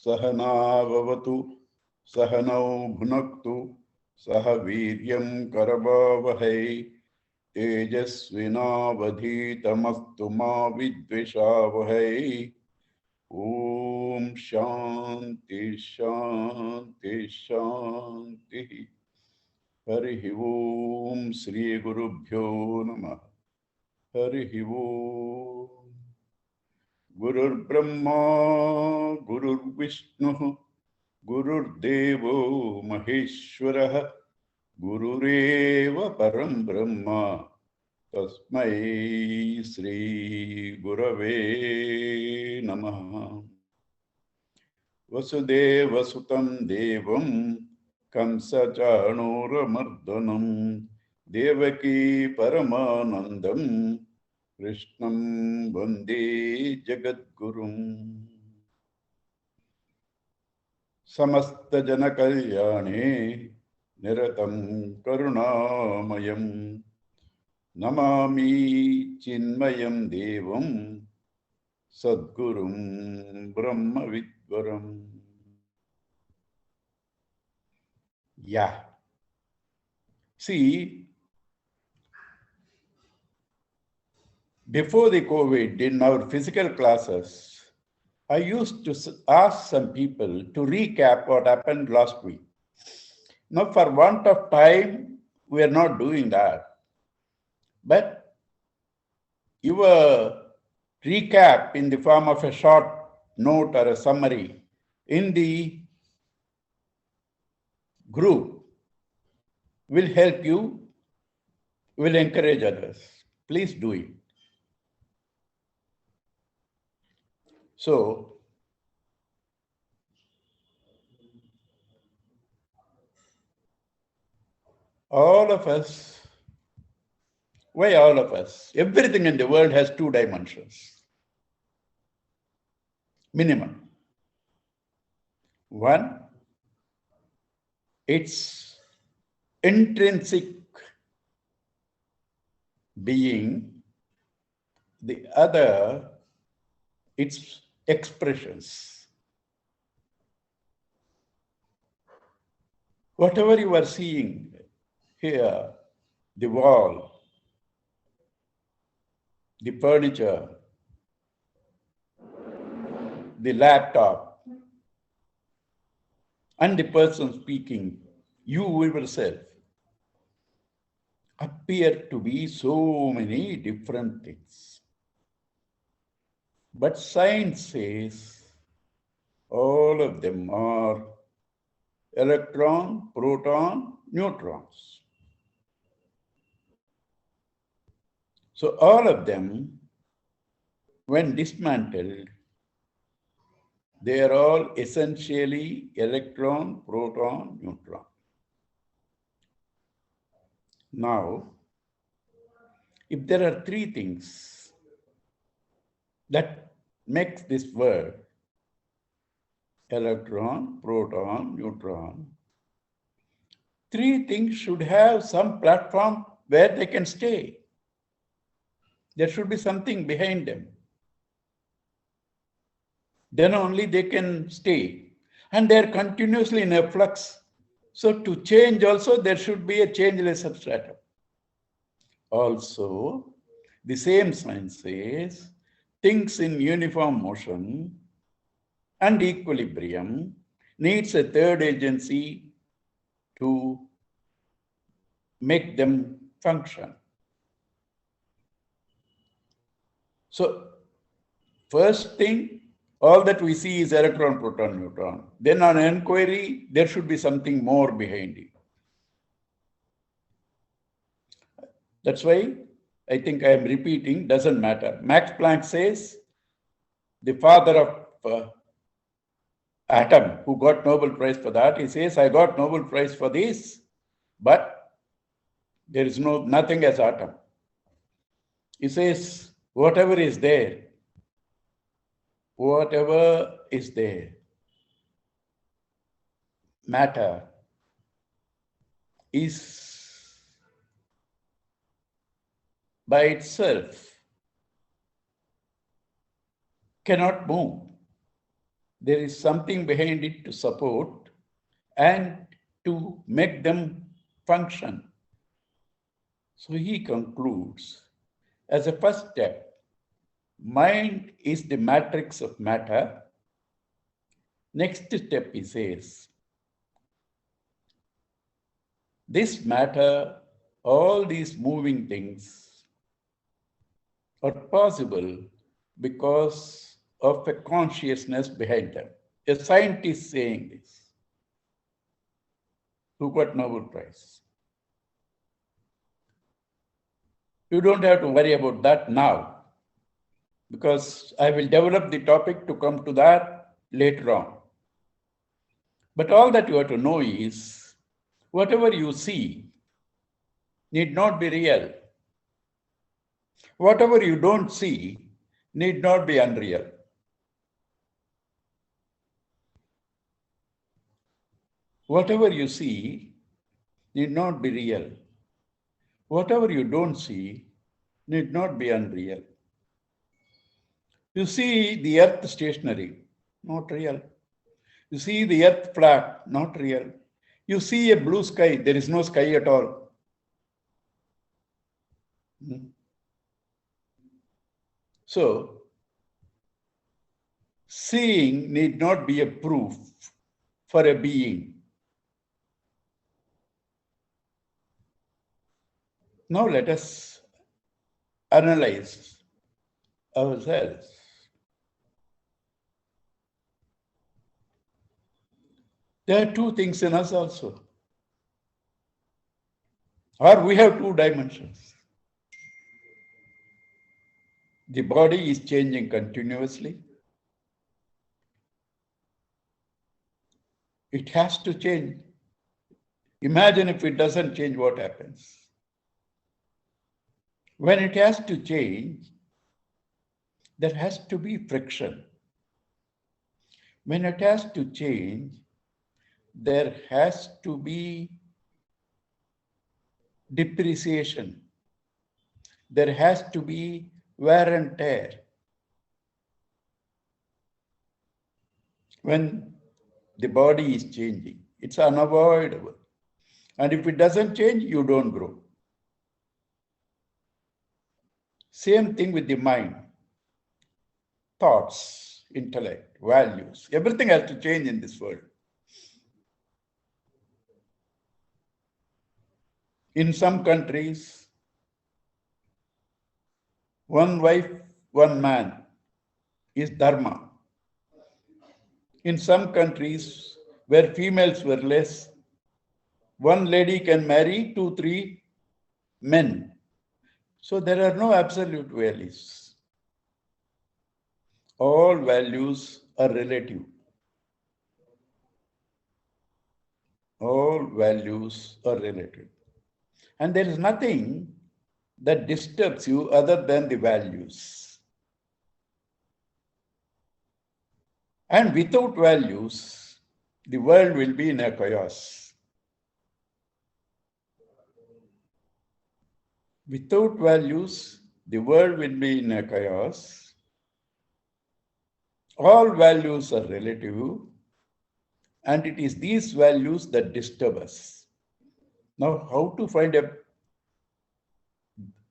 सहनाववतु सहनौ भुनक्तु सह वीर्यं करवावहै तेजस्विनावधीतमस्तु मा विद्विषावहै। ॐ शान्ति शान्ति शान्तिः। हरिः ॐ श्री गुरुभ्यो नमः। हरिः ॐ। गुरुर्ब्रह्मा गुरुर्विष्णुः गुरुर्देवो महेश्वरः गुरुरेव परं ब्रह्म तस्मै श्री गुरवे नमः। वसुदेवसुतं देवं कंसचाणूरमर्दनं देवकी परमानन्दं कृष्णं वन्दे जगद्गुरुम्। समस्तजनकल्याणे निरतं करुणामयं नमामि चिन्मयं देवं सद्गुरुं ब्रह्मविद्वरम्। Yeah. See, before the COVID, in our physical classes, I used to ask some people to recap what happened last week. Now, for want of time, we are not doing that. But your recap in the form of a short note or a summary in the group will help you, will encourage others. Please do it. So, all of us, why all of us? Everything in the world has two dimensions. Minimum. One, its intrinsic being. The other, its expressions. Whatever you are seeing here, the wall, the furniture, the laptop, and the person speaking, you yourself, appear to be so many different things. But science says all of them are electron, proton, neutrons. So all of them, when dismantled, they are all essentially electron, proton, neutron. Now, if there are three things that makes this world, electron, proton, neutron, three things should have some platform where they can stay. There should be something behind them. Then only they can stay. And they are continuously in a flux. So to change also, there should be a changeless substratum. Also, the same science says things in uniform motion and equilibrium needs a third agency to make them function. So, first thing, all that we see is electron, proton, neutron. Then on inquiry, there should be something more behind it. That's why I think I am repeating, doesn't matter. Max Planck says, the father of atom, who got Nobel Prize for that, he says, I got Nobel Prize for this, but there is nothing as atom. He says, whatever is there, matter is by itself cannot move. There is something behind it to support and to make them function. So he concludes, as a first step, mind is the matrix of matter. Next step, he says, this matter, all these moving things are possible because of a consciousness behind them. A scientist saying this, who got Nobel Prize. You don't have to worry about that now, because I will develop the topic to come to that later on. But all that you have to know is, whatever you see need not be real. Whatever you don't see need not be unreal. Whatever you see need not be real. Whatever you don't see need not be unreal. You see the earth stationary, not real. You see the earth flat, not real. You see a blue sky, there is no sky at all. So, seeing need not be a proof for a being. Now let us analyze ourselves. There are two things in us also. Or we have two dimensions. The body is changing continuously. It has to change. Imagine if it doesn't change, what happens? When it has to change, there has to be friction. When it has to change, there has to be depreciation. There has to be wear and tear. When the body is changing, it's unavoidable. And if it doesn't change, you don't grow. Same thing with the mind. Thoughts, intellect, values, everything has to change in this world. In some countries, one wife, one man is dharma. In some countries where females were less, one lady can marry 2, 3 men. So there are no absolute values. All values are relative. All values are relative. And there is nothing that disturbs you other than the values. And without values, the world will be in a chaos. Without values, the world will be in a chaos. All values are relative, and it is these values that disturb us. Now, how to find a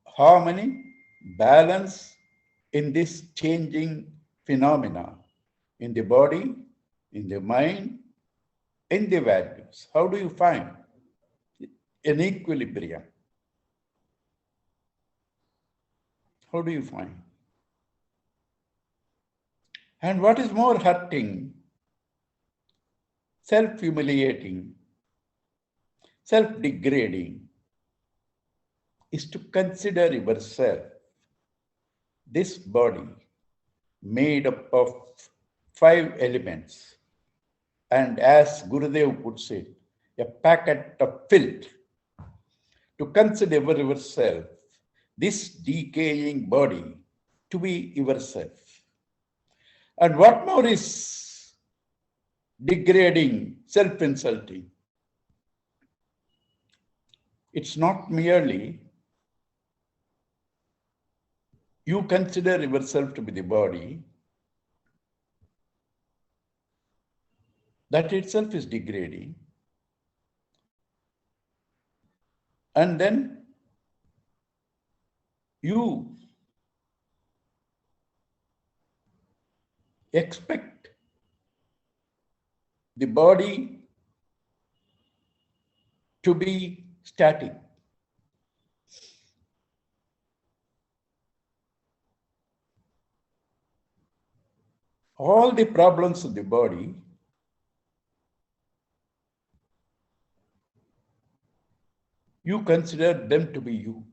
harmony, balance in this changing phenomena in the body, in the mind, in the values? How do you find an equilibrium? How do you find? And what is more hurting, self-humiliating, self-degrading, is to consider yourself, this body made up of 5 elements, and as Gurudev puts it, a packet of filth. To consider yourself, this decaying body, to be yourself. And what more is degrading, self-insulting? It's not merely you consider yourself to be the body, That itself is degrading. And then you expect the body to be static. All the problems of the body you consider them to be you.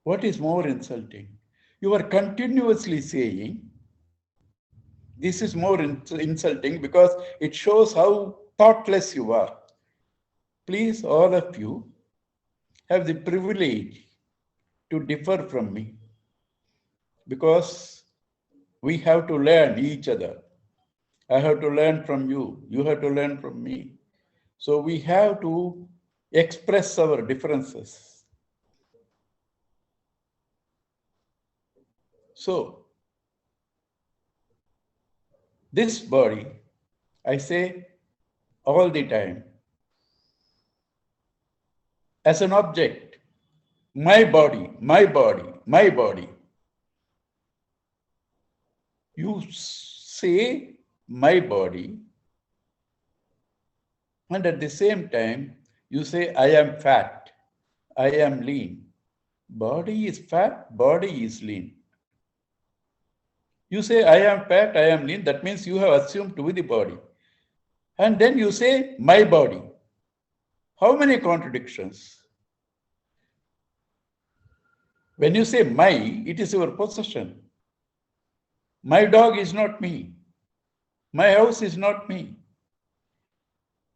What is more insulting? You are continuously saying, this is more insulting because it shows how thoughtless you are. Please, all of you have the privilege to differ from me because we have to learn each other. I have to learn from you. You have to learn from me. So we have to express our differences. So this body, I say all the time, as an object, my body, my body, my body. You say my body, and at the same time, you say I am fat, I am lean. Body is fat, body is lean. You say I am fat, I am lean, that means you have assumed to be the body. And then you say my body. How many contradictions? When you say my, it is your possession. My dog is not me. My house is not me.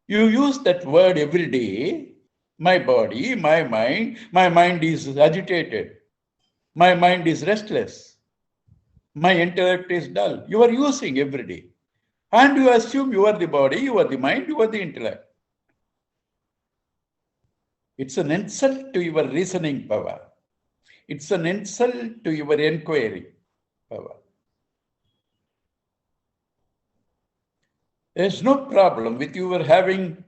You use that word every day. My body, my mind is agitated. My mind is restless. My intellect is dull. You are using every day. And you assume you are the body, you are the mind, you are the intellect. It's an insult to your reasoning power. It's an insult to your inquiry power. There's no problem with you having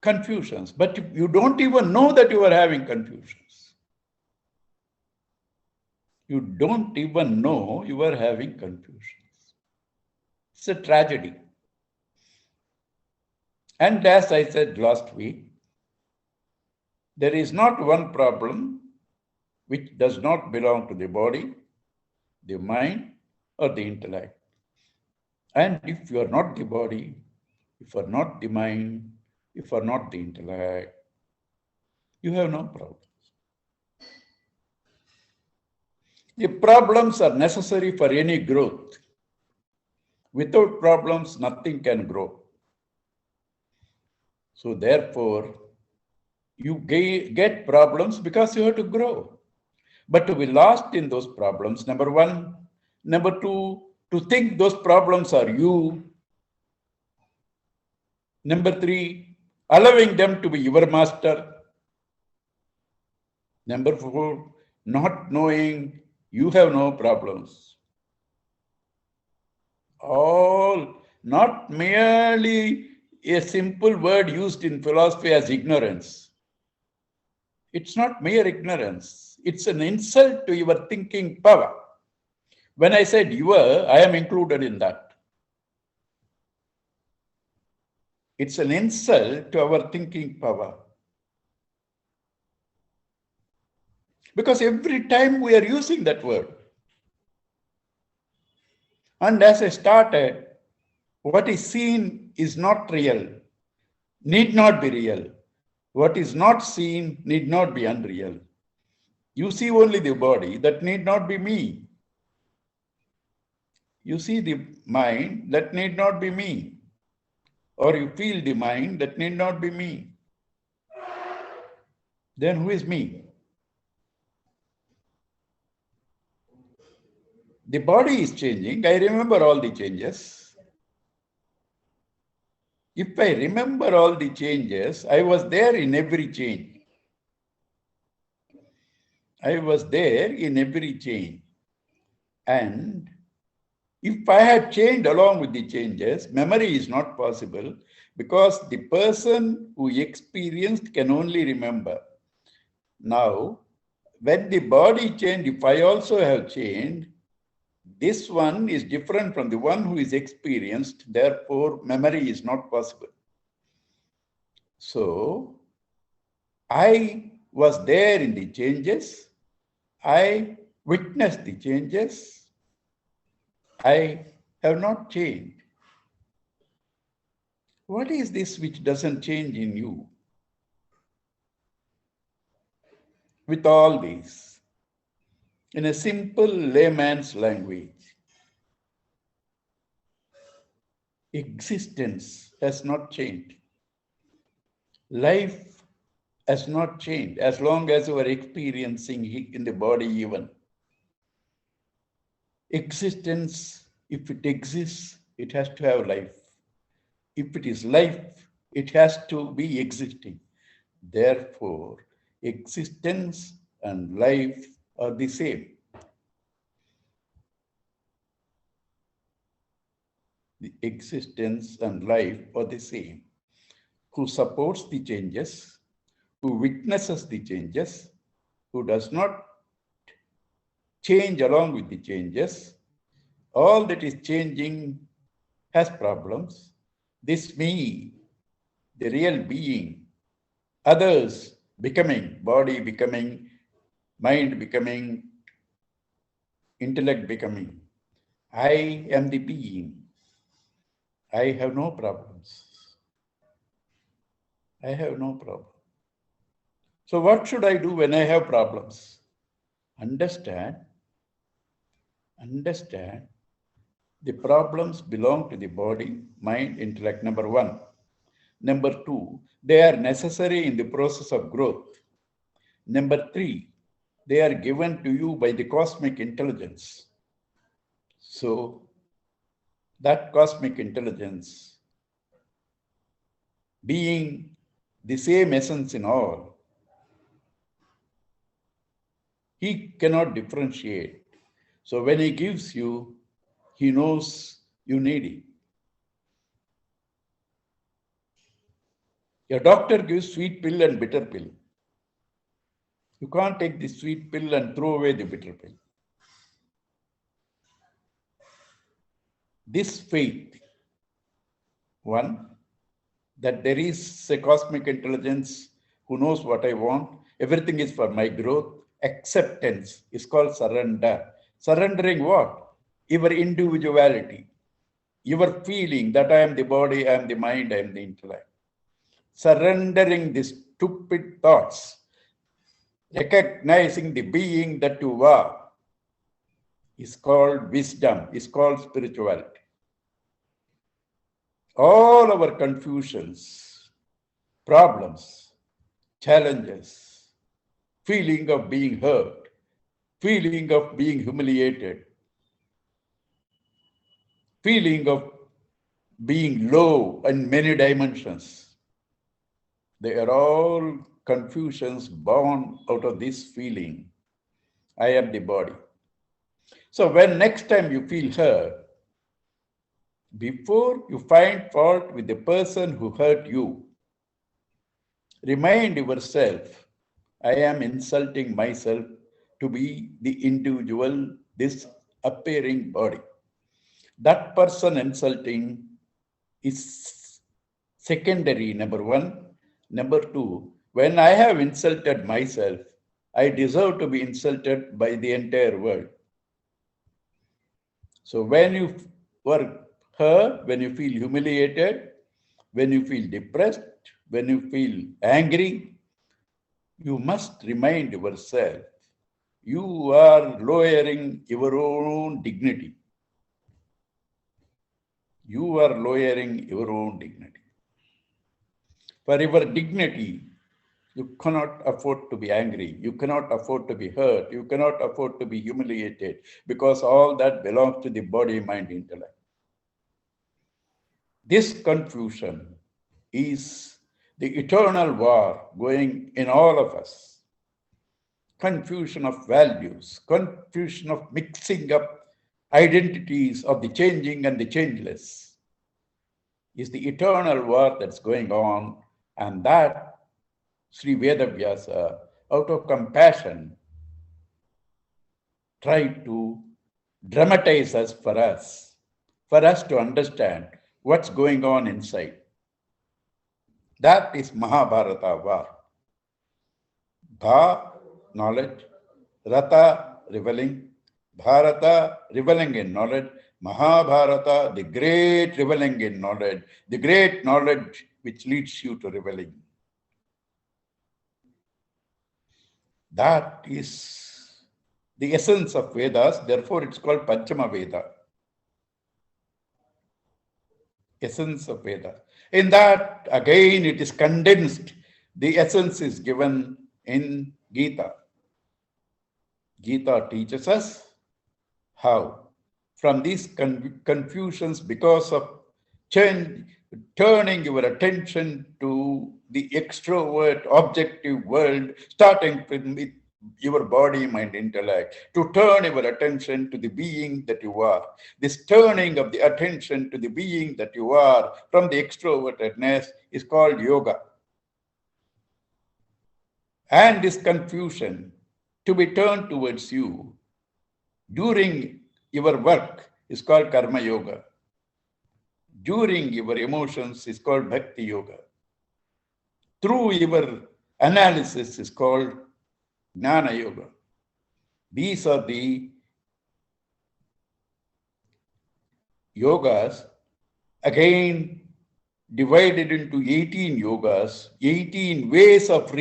confusions, but you don't even know that you are having confusions. You don't even know you are having confusions. It's a tragedy. And as I said last week, there is not one problem which does not belong to the body, the mind, or the intellect. And if you are not the body, if you are not the mind, if you are not the intellect, you have no problems. The problems are necessary for any growth. Without problems, nothing can grow. So therefore, you get problems because you have to grow. But to be lost in those problems, number one. Number two, to think those problems are you. Number three, allowing them to be your master. Number four, not knowing you have no problems. All not merely a simple word used in philosophy as ignorance. It's not mere ignorance. It's an insult to your thinking power. When I said your, I am included in that. It's an insult to our thinking power. Because every time we are using that word. And as I started, what is seen is not real, need not be real. What is not seen need not be unreal. You see only the body, that need not be me. You see the mind, that need not be me. Or you feel the mind, that need not be me. Then who is me? The body is changing. I remember all the changes. If I remember all the changes, I was there in every change. I was there in every change. And If I had changed along with the changes, memory is not possible because the person who experienced can only remember. Now, when the body changed, if I also have changed, this one is different from the one who is experienced, therefore memory is not possible. So, I was there in the changes, I witnessed the changes, I have not changed. What is this which doesn't change in you? With all these, in a simple layman's language, existence has not changed. Life has not changed as long as you are experiencing it in the body even. Existence, if it exists, it has to have life. If it is life, it has to be existing. Therefore, existence and life are the same. The existence and life are the same. Who supports the changes, who witnesses the changes, who does not change along with the changes, all that is changing has problems. This me, the real being, others becoming, body becoming, mind becoming, intellect becoming. I am the being. I have no problems. I have no problem. So what should I do when I have problems? Understand the problems belong to the body, mind, intellect, number one. Number two, they are necessary in the process of growth. Number three, they are given to you by the cosmic intelligence. So that cosmic intelligence, being the same essence in all, he cannot differentiate. So when he gives you, he knows you need it. A doctor gives sweet pill and bitter pill. You can't take the sweet pill and throw away the bitter pill. This faith, one, that there is a cosmic intelligence who knows what I want, everything is for my growth. Acceptance is called surrender. Surrendering what? Your individuality, your feeling that I am the body, I am the mind, I am the intellect. Surrendering the stupid thoughts, recognizing the being that you are, is called wisdom, is called spirituality. All our confusions, problems, challenges, feeling of being hurt, feeling of being humiliated, feeling of being low in many dimensions, they are all confusions born out of this feeling. I am the body. So when next time you feel hurt, before you find fault with the person who hurt you, remind yourself, I am insulting myself to be the individual, this appearing body. That person insulting is secondary, number one. Number two, when I have insulted myself, I deserve to be insulted by the entire world. So when you were hurt, when you feel humiliated, when you feel depressed, when you feel angry, you must remind yourself, you are lowering your own dignity. You are lowering your own dignity. For your dignity, you cannot afford to be angry. You cannot afford to be hurt. You cannot afford to be humiliated because all that belongs to the body, mind, intellect. This confusion is the eternal war going in all of us. Confusion of values, confusion of mixing up identities of the changing and the changeless is the eternal war that's going on, and that Sri Vedavyasa, out of compassion, tried to dramatize us for us to understand what's going on inside. That is Mahabharata war. Bha, knowledge, Rata, reveling, Bharata, reveling in knowledge, Mahabharata, the great reveling in knowledge, the great knowledge which leads you to reveling. That is the essence of Vedas, therefore it's called Panchama Veda. Essence of Veda. In that, again, it is condensed. The essence is given in Gita. Gita teaches us how, from these confusions, because of turning your attention to the extrovert, objective world, starting with your body, mind, intellect, to turn your attention to the being that you are. This turning of the attention to the being that you are from the extrovertedness is called yoga. And this confusion to be turned towards you during your work is called karma yoga. During your emotions is called bhakti yoga. Through your analysis is called jnana yoga. These are the yogas, again divided into 18 yogas, 18 ways of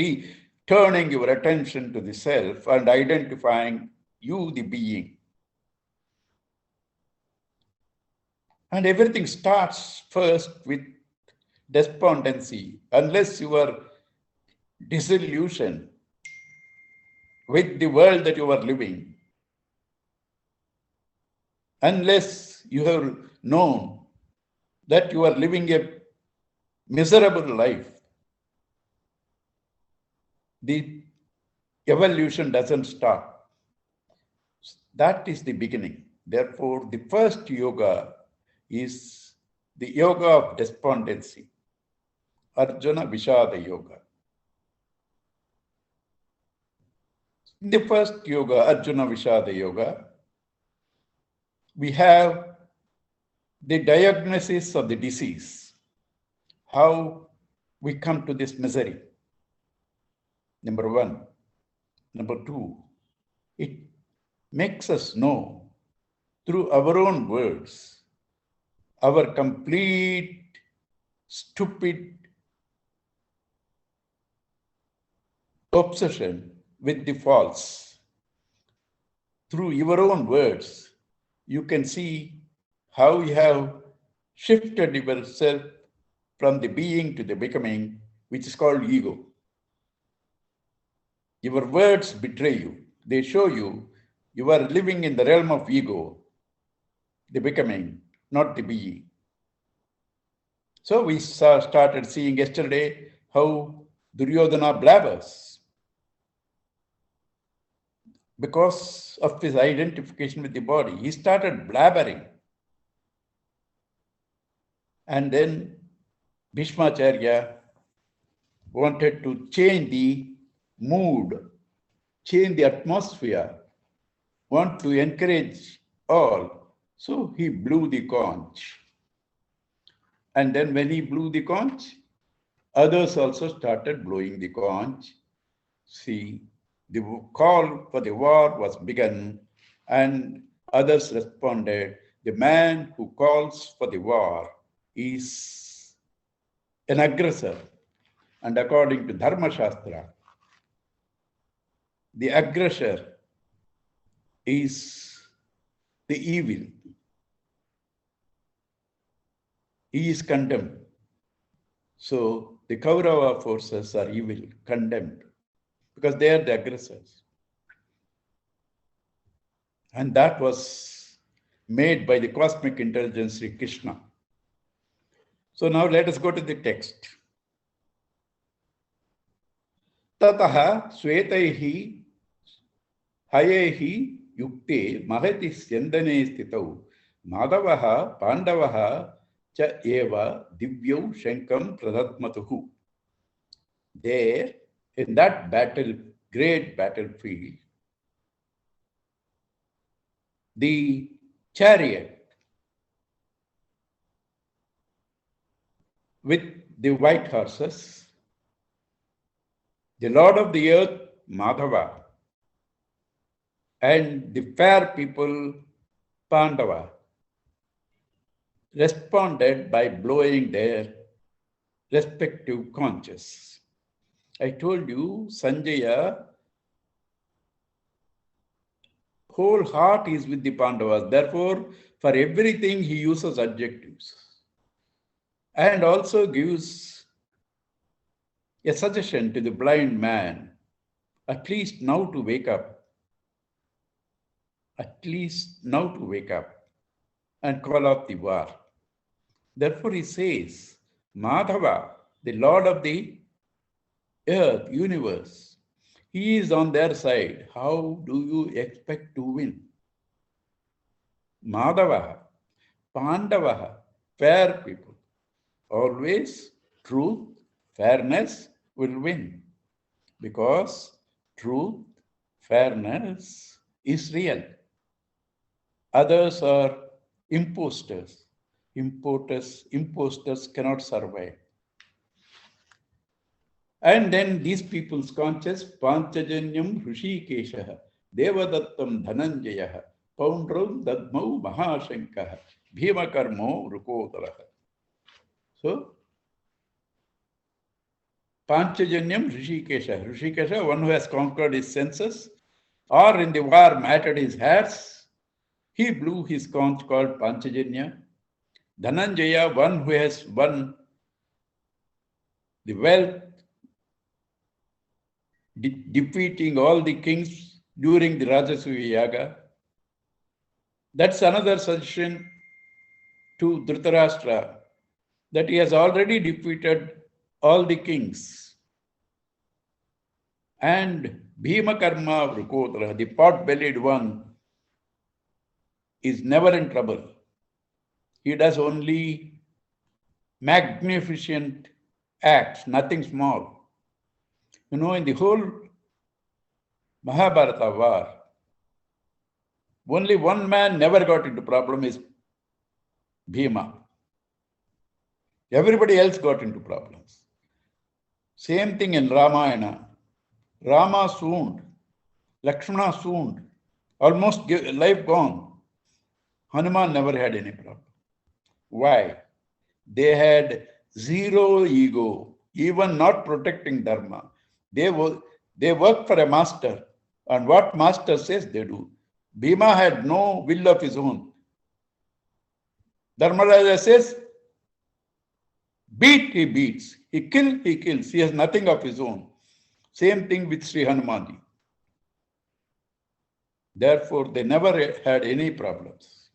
turning your attention to the self and identifying you, the being. And everything starts first with despondency. Unless you are disillusioned with the world that you are living, unless you have known that you are living a miserable life, the evolution doesn't start. That is the beginning. Therefore, the first yoga is the yoga of despondency, Arjuna Vishada Yoga. In the first yoga, Arjuna Vishada Yoga, we have the diagnosis of the disease, how we come to this misery. Number one. Number two, it makes us know through our own words our complete stupid obsession with the false. Through your own words, you can see how you have shifted yourself from the being to the becoming, which is called ego. Your words betray you. They show you you are living in the realm of ego, the becoming, not the being. So we started seeing yesterday how Duryodhana blabbers because of his identification with the body. He started blabbering. And then Bhishmacharya wanted to change the mood, change the atmosphere, want to encourage all. So he blew the conch. And then when he blew the conch, others also started blowing the conch. See, the call for the war was begun and others responded. The man who calls for the war is an aggressor. And according to Dharma Shastra, the aggressor is the evil. He is condemned. So the Kaurava forces are evil, condemned, because they are the aggressors. And that was made by the cosmic intelligence, Sri Krishna. So now let us go to the text. Tataha svetaihi hayehi yukte mahati syandane stitau Madavaha Pandavaha cha eva divyau shankam pradatmatuhu. There, in that great battlefield, the chariot with the white horses, the Lord of the earth, Madhava, and the fair people, Pandava, responded by blowing their respective conches. I told you, Sanjaya, whole heart is with the Pandavas. Therefore, for everything he uses adjectives and also gives a suggestion to the blind man, at least now to wake up. At least now to wake up and call off the war. Therefore, he says, Madhava, the Lord of the earth, universe, he is on their side. How do you expect to win? Madhava, Pandava, fair people. Always truth, fairness will win. Because truth, fairness is real. Others are imposters. Imposters cannot survive. And then these people's conscious, Panchajanyam Hrishikeshaha, Devadattam Dhananjayaha, Poundram Dadmau Mahashankaha, Bhimakarmo Rukotaraha. So, Panchajanyam Hrishikesha. Hrishikesha, one who has conquered his senses, or in the war matted his hairs, he blew his conch called Panchajanya. Dhananjaya, one who has won the wealth, defeating all the kings during the Rajasuya Yaga. That's another suggestion to Dhritarashtra, that he has already defeated all the kings. And Bhima Karma Vrukotara, the pot-bellied one, is never in trouble. He does only magnificent acts, nothing small. You know, in the whole Mahabharata war, only one man never got into problem is Bhima. Everybody else got into problems. Same thing in Ramayana. Rama swooned, Lakshmana swooned, almost life gone. Hanuman never had any problem. Why? They had zero ego, even not protecting Dharma. They work for a master, and what master says they do. Bhima had no will of his own. Dharmaraja says, beat, he beats. He kill, he kills. He has nothing of his own. Same thing with Sri Hanumanji. Therefore, they never had any problems.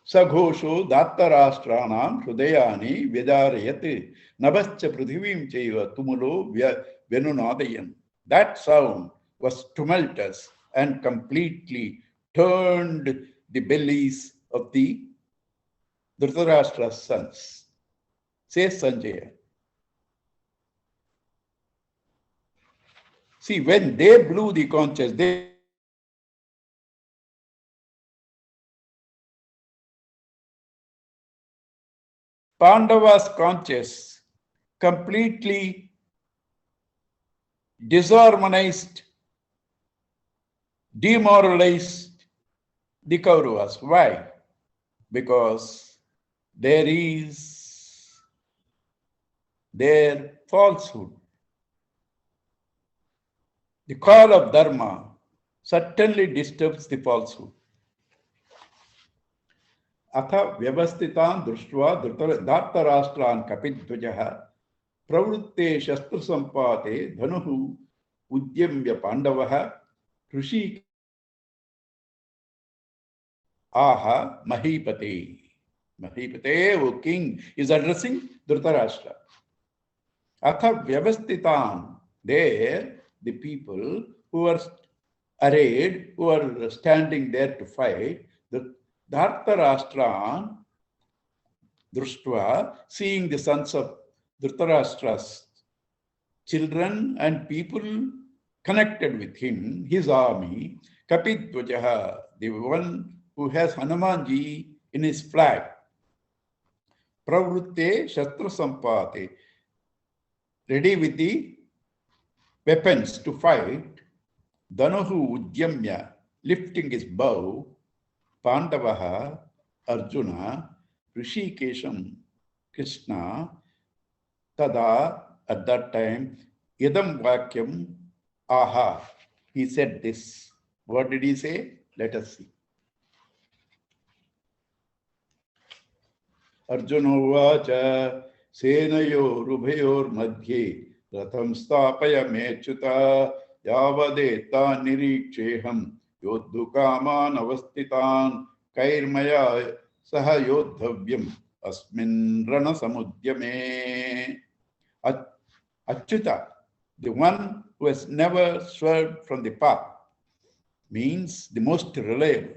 Saghosho Dattarashtranam Hrudayani Vedarayat Nabascha Prithivim Chaiva Tumulo Venunadayan. That sound was tumultuous and completely turned the bellies of the Dhritarashtra's sons. Says Sanjaya. See, when they blew the conches, Pandava's conches completely disharmonized, demoralized the Kauravas. Why? Because there is their falsehood. The call of Dharma certainly disturbs the falsehood. Atha vyavastitan drishtva dhartarashtra'n kapidvajaha pravrutte shastra sampate dhanuhu udyamya pandavaha rishi aha mahipate. Mahipate, O king, is addressing Dhritarashtra. Atha vyavastitan, there the people who are arrayed, who are standing there to fight. The Dhartarashtra Društva, seeing the sons of Dhritarashtra's children and people connected with him, his army, Kapidvajaha, the one who has Hanumanji in his flag, Pravrutte Shastra Sampate, ready with the weapons to fight, Danuhu Udyamya, lifting his bow, Pandavaha, Arjuna, Rishikesham, Krishna, Tada, at that time, Yadam Vakyam, Aha. He said this. What did he say? Let us see. Arjuna Vacha, Senayor Rubhayor Madhye, Ratham Stapaya Mechuta, Yavadeta Niriksheham, Yodhukaman Avastitan, Kairmaya Saha Yodhavyam, Asmin Rana Samudyame. Achyuta, the one who has never swerved from the path, means the most reliable.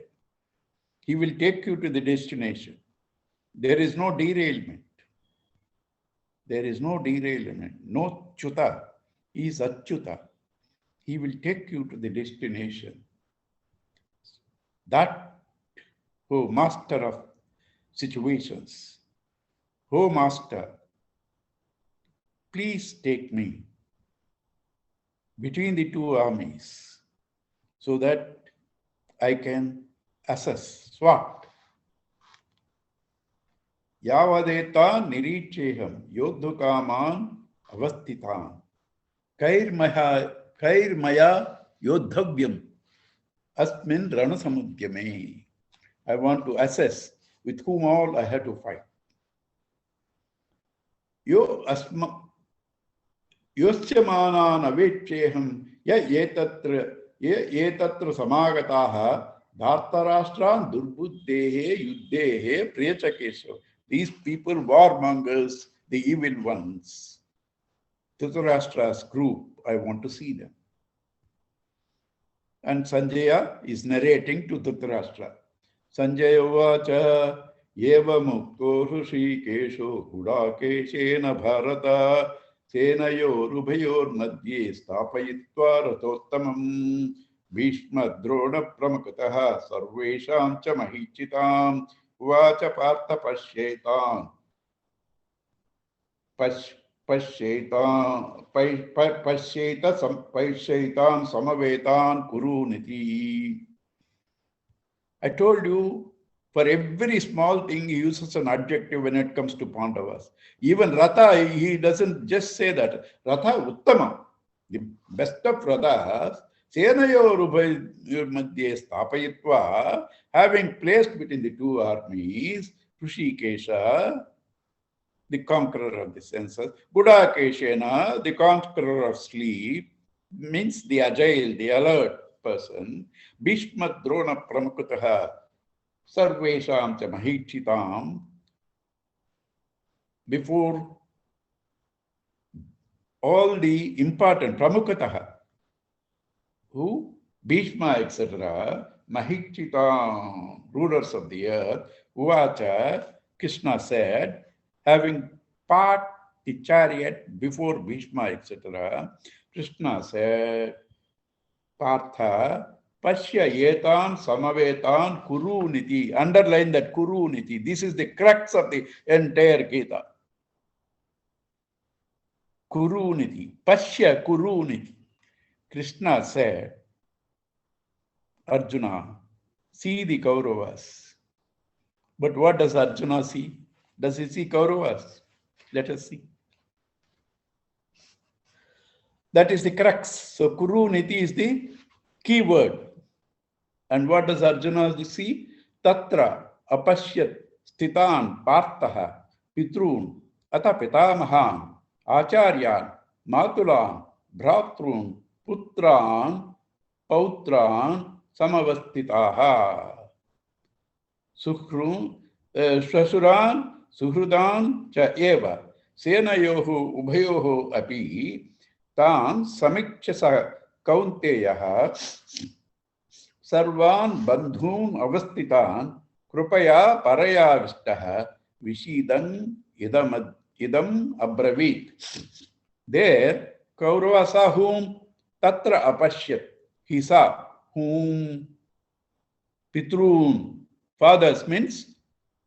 He will take you to the destination. There is no derailment. There is no derailment. No chuta. He is achyuta. He will take you to the destination. That, oh master of situations, oh master, please take me between the two armies so that I can assess. SWOT. Yavadeta niricheham yodhukaman avastitan kairmaya yodhavyam asmin ranasamudyame. I want to assess with whom all I have to fight. Yosyamanan avecheham ya etatra samagataha dhartarashtran durbuddhehe yuddhehe priyachakesho. These people, warmongers, the evil ones. Dhritarashtra's group, I want to see them. And Sanjaya is narrating to Dhritarashtra. Sanjaya vacha yeva mukto Hrishikesho gudakeshena bharata senayor ubhayor madhye stapayitva ratottamam Bhishma drona pramakataha sarvesham cha mahichitam Vacha partha pasyetan pasyetan samavetan kuru niti. I told you, for every small thing he uses an adjective when it comes to Pandavas. Even Ratha, he doesn't just say that. Ratha Uttama, the best of Rathas, Senayor Madhye Stapayitva, having placed between the two armies, Hrishikesha, the conqueror of the senses, Gudakeshena, the conqueror of sleep, means the agile, the alert person, Bhishma Drona Pramakutaha, Sarvesham cha Mahichitam, before all the important Pramukataha, who? Bhishma, etc., Mahichita, rulers of the earth, Uvacha, Krishna said, having parked the chariot before Bhishma, etc., Krishna said, Partha, Pashya yetan samavetan kuru niti. Underline that kuru niti. This is the crux of the entire Gita. Kuru niti. Pashya kuru niti. Krishna said, Arjuna, see the Kauravas. But what does Arjuna see? Does he see Kauravas? Let us see. That is the crux. So Kuru Niti is the key word. And what does Arjuna see? Tatra apashyat stitan parthaha pitrun ata pitamahan acharyan matulan bhratrun putran pautran samavastitaha Shasuran suhrudan cha eva senayohu ubhayohu api tan samikshasa kaunteyaha Sarvan bandhun avastitan krupaya parayavishtaha vishidan idam abravit. There, Kaurava saw whom tatra apashyat. He saw whom Pitrun. Fathers means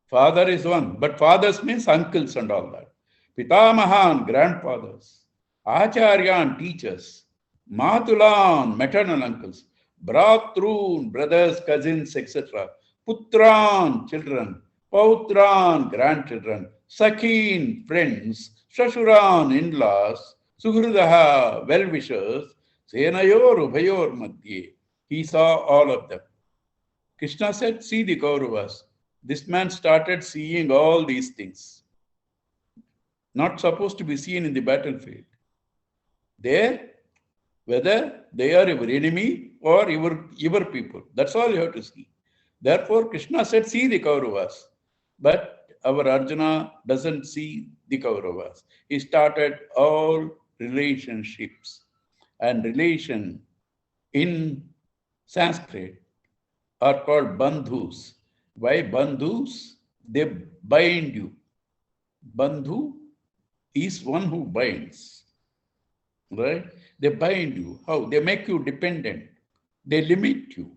father is one, but fathers means uncles and all that. Pitamahan, grandfathers. Acharyan, teachers. Matulan, maternal uncles. Bratrun, brothers, cousins, etc. Putran, children. Pautran, grandchildren. Sakin, friends. Shashuran, in-laws. Suhrudaha, well-wishers. Senayor, Ubhayor, Madhye. He saw all of them. Krishna said, see the Kauravas. This man started seeing all these things. Not supposed to be seen in the battlefield. There, whether they are your enemy or your people. That's all you have to see. Therefore, Krishna said, see the Kauravas. But our Arjuna doesn't see the Kauravas. He started all relationships. And relation in Sanskrit are called bandhus. Why bandhus? They bind you. Bandhu is one who binds. Right? They bind you. How? They make you dependent. They limit you.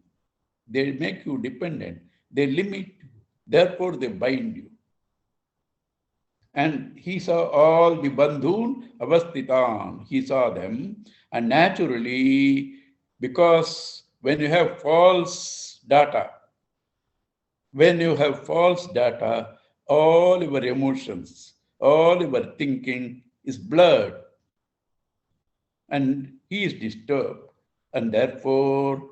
They make you dependent. They limit you. Therefore, they bind you. And he saw all the bandhun avastitan. He saw them. And naturally, because when you have false data, all your emotions, all your thinking is blurred. And he is disturbed. And therefore,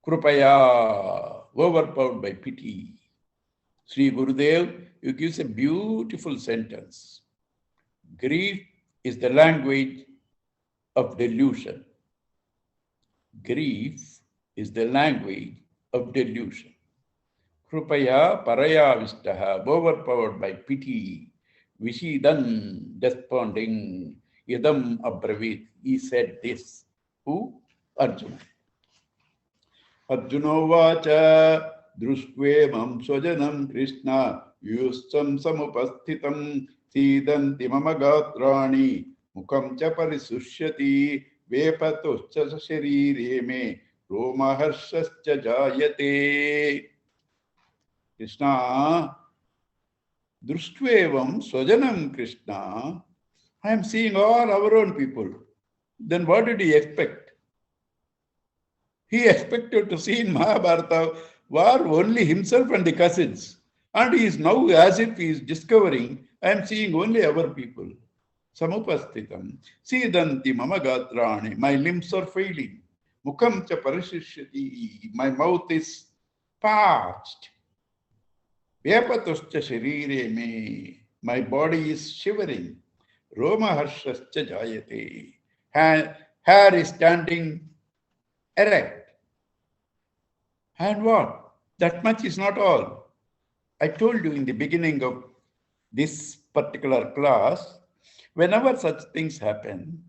krupaya, overpowered by pity. Sri Gurudev, he gives a beautiful sentence. Grief is the language of delusion. Grief is the language of delusion. Krupaya parayavishtaha, overpowered by pity. Vishidan, desponding. Idam abravit, he said this. Who? Arjuna. Arjuna vacha drushtvemam swajanam Krishna yustam samupasthitam sidanti mama gatrani mukham cha parisushyati vepatuscha sharire me romaharshascha jayate. Krishna, društvevam swajanam Krishna, I am seeing all our own people. Then what did he expect? He expected to see in Mahabharata war only himself and the cousins. And he is now, as if he is discovering, I am seeing only our people. Samupasthitam. Sidanti mama gatrani. My limbs are failing. Mukham cha parishishyati. My mouth is parched. Vyapatuscha sharire me. My body is shivering. Roma harshascha jayate. Hair is standing erect. And what? That much is not all. I told you in the beginning of this particular class, whenever such things happen,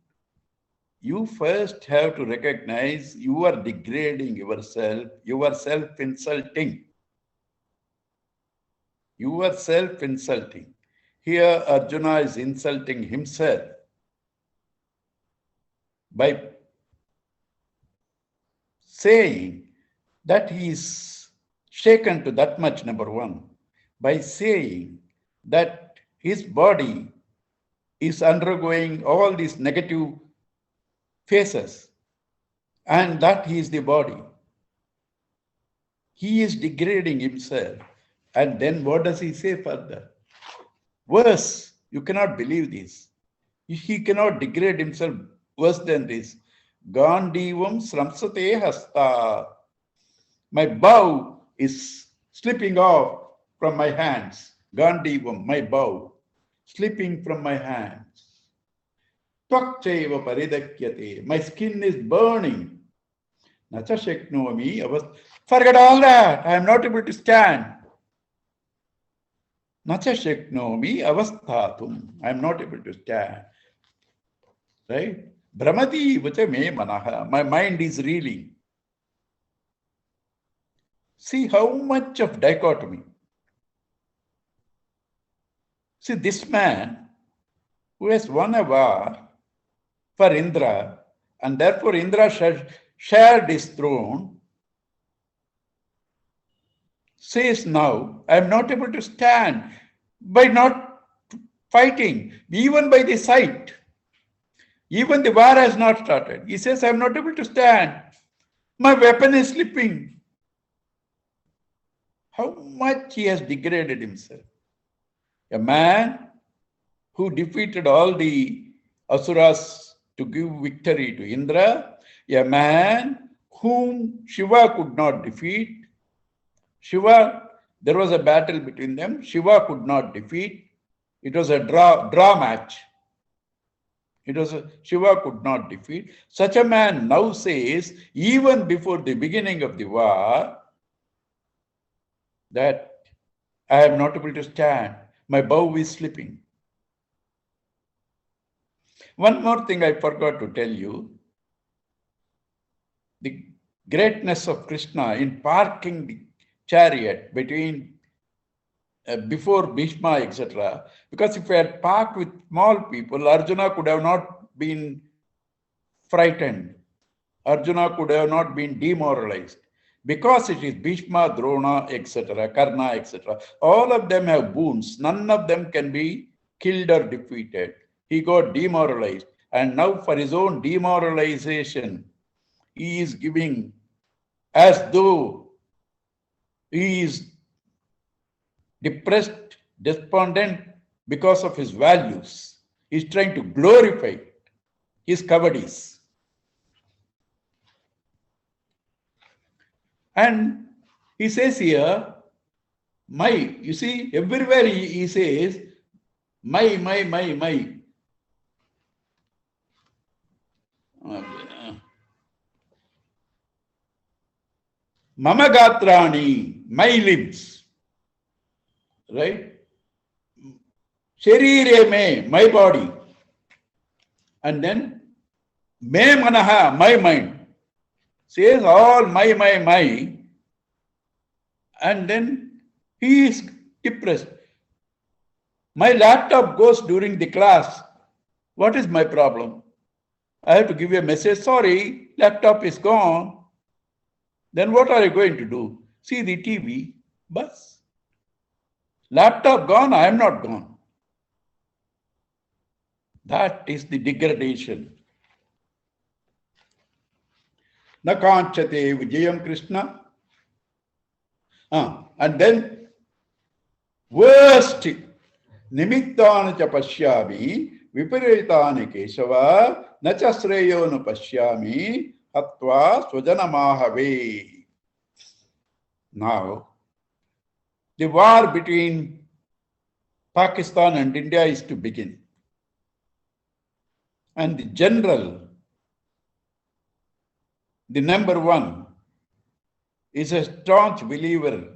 you first have to recognize you are degrading yourself, you are self-insulting. You are self-insulting. Here Arjuna is insulting himself by saying that he is shaken to that much, number one, by saying that his body is undergoing all these negative phases and that he is the body. He is degrading himself. And then what does he say further? Worse, you cannot believe this. He cannot degrade himself worse than this. Gandivam sramsate hasta. My bow is slipping off from my hands. Gandivam, my bow, slipping from my hands. Tvakchaiva paridakyate. My skin is burning. Nacha sheknomi avast. Forget all that. I am not able to stand. Nacha sheknomi avasthatum. I am not able to stand. Right? Brahmati vacha me manaha. My mind is reeling. See how much of dichotomy. See, this man who has won a war for Indra, and therefore Indra shared his throne, says now, I am not able to stand by not fighting, even by the sight. Even the war has not started. He says, I am not able to stand. My weapon is slipping. How much he has degraded himself. A man who defeated all the asuras to give victory to Indra, a man whom Shiva could not defeat. Shiva, there was a battle between them. Shiva could not defeat. It was a draw match. Shiva could not defeat. Such a man now says, even before the beginning of the war, that I am not able to stand. My bow is slipping. One more thing I forgot to tell you. The greatness of Krishna in parking the chariot between before Bhishma, etc. Because if he had parked with small people, Arjuna could have not been frightened. Arjuna could have not been demoralized. Because it is Bhishma, Drona, etc., Karna, etc., all of them have wounds. None of them can be killed or defeated. He got demoralized. And now for his own demoralization, he is giving as though he is depressed, despondent because of his values. He is trying to glorify his cowardice. And he says here, my, you see, everywhere he says, my. Mama Gatrani, my limbs, right? Sharire me, my body. And then, me manaha, my mind. Says all my. And then he is depressed. My laptop goes during the class. What is my problem? I have to give you a message, sorry, laptop is gone. Then what are you going to do? See the TV, bus. Laptop gone, I am not gone. That is the degradation. Na kanchate vijayam Krishna. And then, worst, nimittana cha pashyami, viparitani kesava, nacha sreyo nu pashyami, hatva swajanamahave. Now, the war between Pakistan and India is to begin. And the general, the number one, is a staunch believer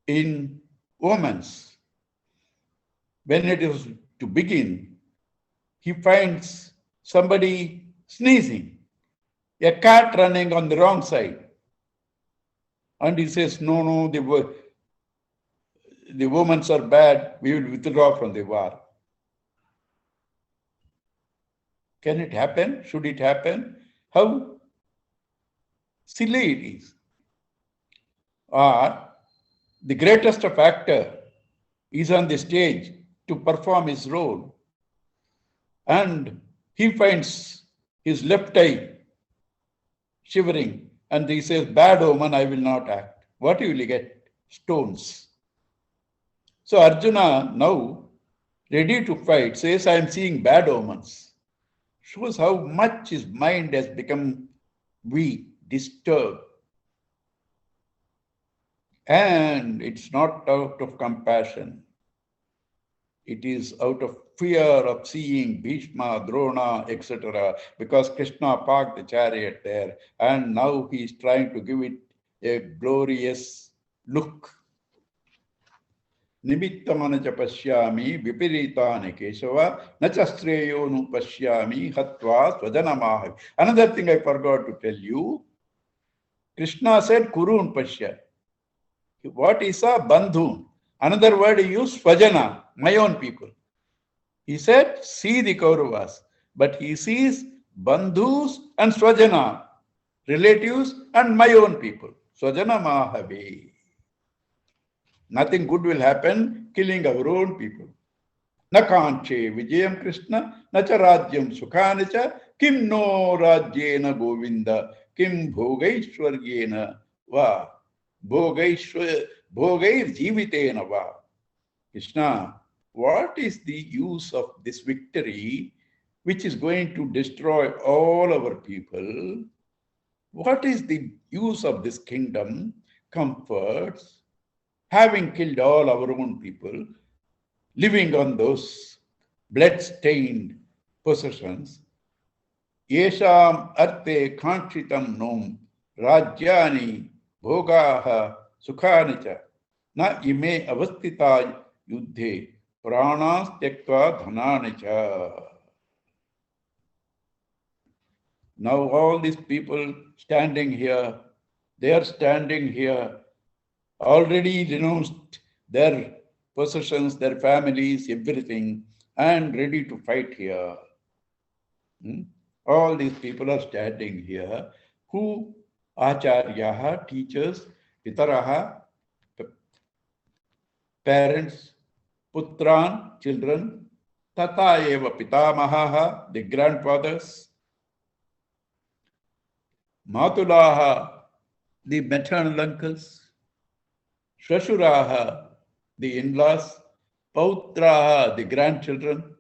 in omens. When it is to begin, he finds somebody sneezing, a cat running on the wrong side. And he says, no, the omens are bad, we will withdraw from the war. Can it happen? Should it happen? How silly it is. Or the greatest of actor is on the stage to perform his role, and he finds his left eye shivering, and he says, bad omen, I will not act. What will he get? Stones. So Arjuna, now ready to fight, says, I am seeing bad omens. Shows how much his mind has become weak, disturbed. And it's not out of compassion. It is out of fear of seeing Bhishma, Drona, etc. Because Krishna parked the chariot there, and now he is trying to give it a glorious look. Nimittamana cha pashyami vipiritani kesava nachastreyo nu pashyami hatva swajanamaha. Another thing I forgot to tell you. Krishna said, Kurun Pashya. What is a bandhu? Another word he used, Svajana, my own people. He said, see the Kauravas. But he sees bandhus and Svajana, relatives and my own people. Svajana Mahave. Nothing good will happen killing our own people. न कांचे विजयम कृष्ण न च राज्यम सुखानि च किम no राज्येन Govind किम भोगैश्वर्येन वा भोगैर्जीवितेन वा. Krishna, what is the use of this victory which is going to destroy all our people? What is the use of this kingdom, comforts, having killed all our own people, living on those blood-stained possessions? Yesham arte khanchitam nom rajyani bhogaha sukhani cha na ime avastita yuddhe pranas tyakva dhanani cha. Now all these people standing here, they are standing here, already renounced their possessions, their families, everything, and ready to fight here. All these people are standing here. Who? Acharyaha, teachers, pitaraha, parents, putran, children, tata eva pitamahaha, the grandfathers, matulaha, the maternal uncles, shashuraha, the in-laws, pautraha, the grandchildren,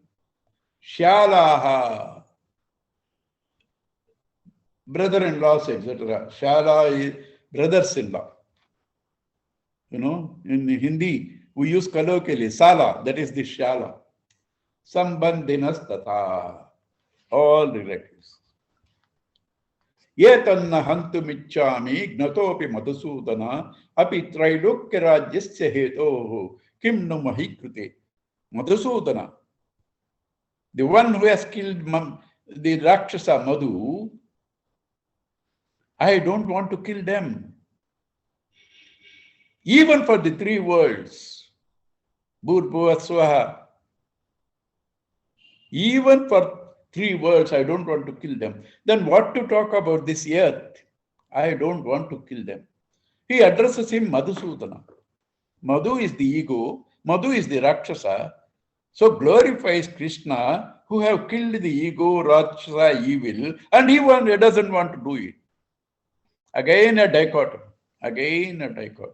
shyalaha, brother-in-laws, etc. Shala is brothers-in-law. You know, in Hindi, we use colloquially, sala, that is the shala. Sambandhinas tata, all relatives. Yetanna hantumichami gnatopi madhusudana api trailukya rajyasya hetoho kim nu mahikrute. Madhusudana, the one who has killed the Rakshasa Madhu, I don't want to kill them. Even for the three worlds, Bhurbhuva Swaha, even for 3 words, I don't want to kill them. Then what to talk about this earth? I don't want to kill them. He addresses him Madhusudana. Madhu is the ego, Madhu is the Rakshasa. So glorifies Krishna, who have killed the ego, Rakshasa, evil, and he doesn't want to do it. Again a dichotomy. Again a dichotomy.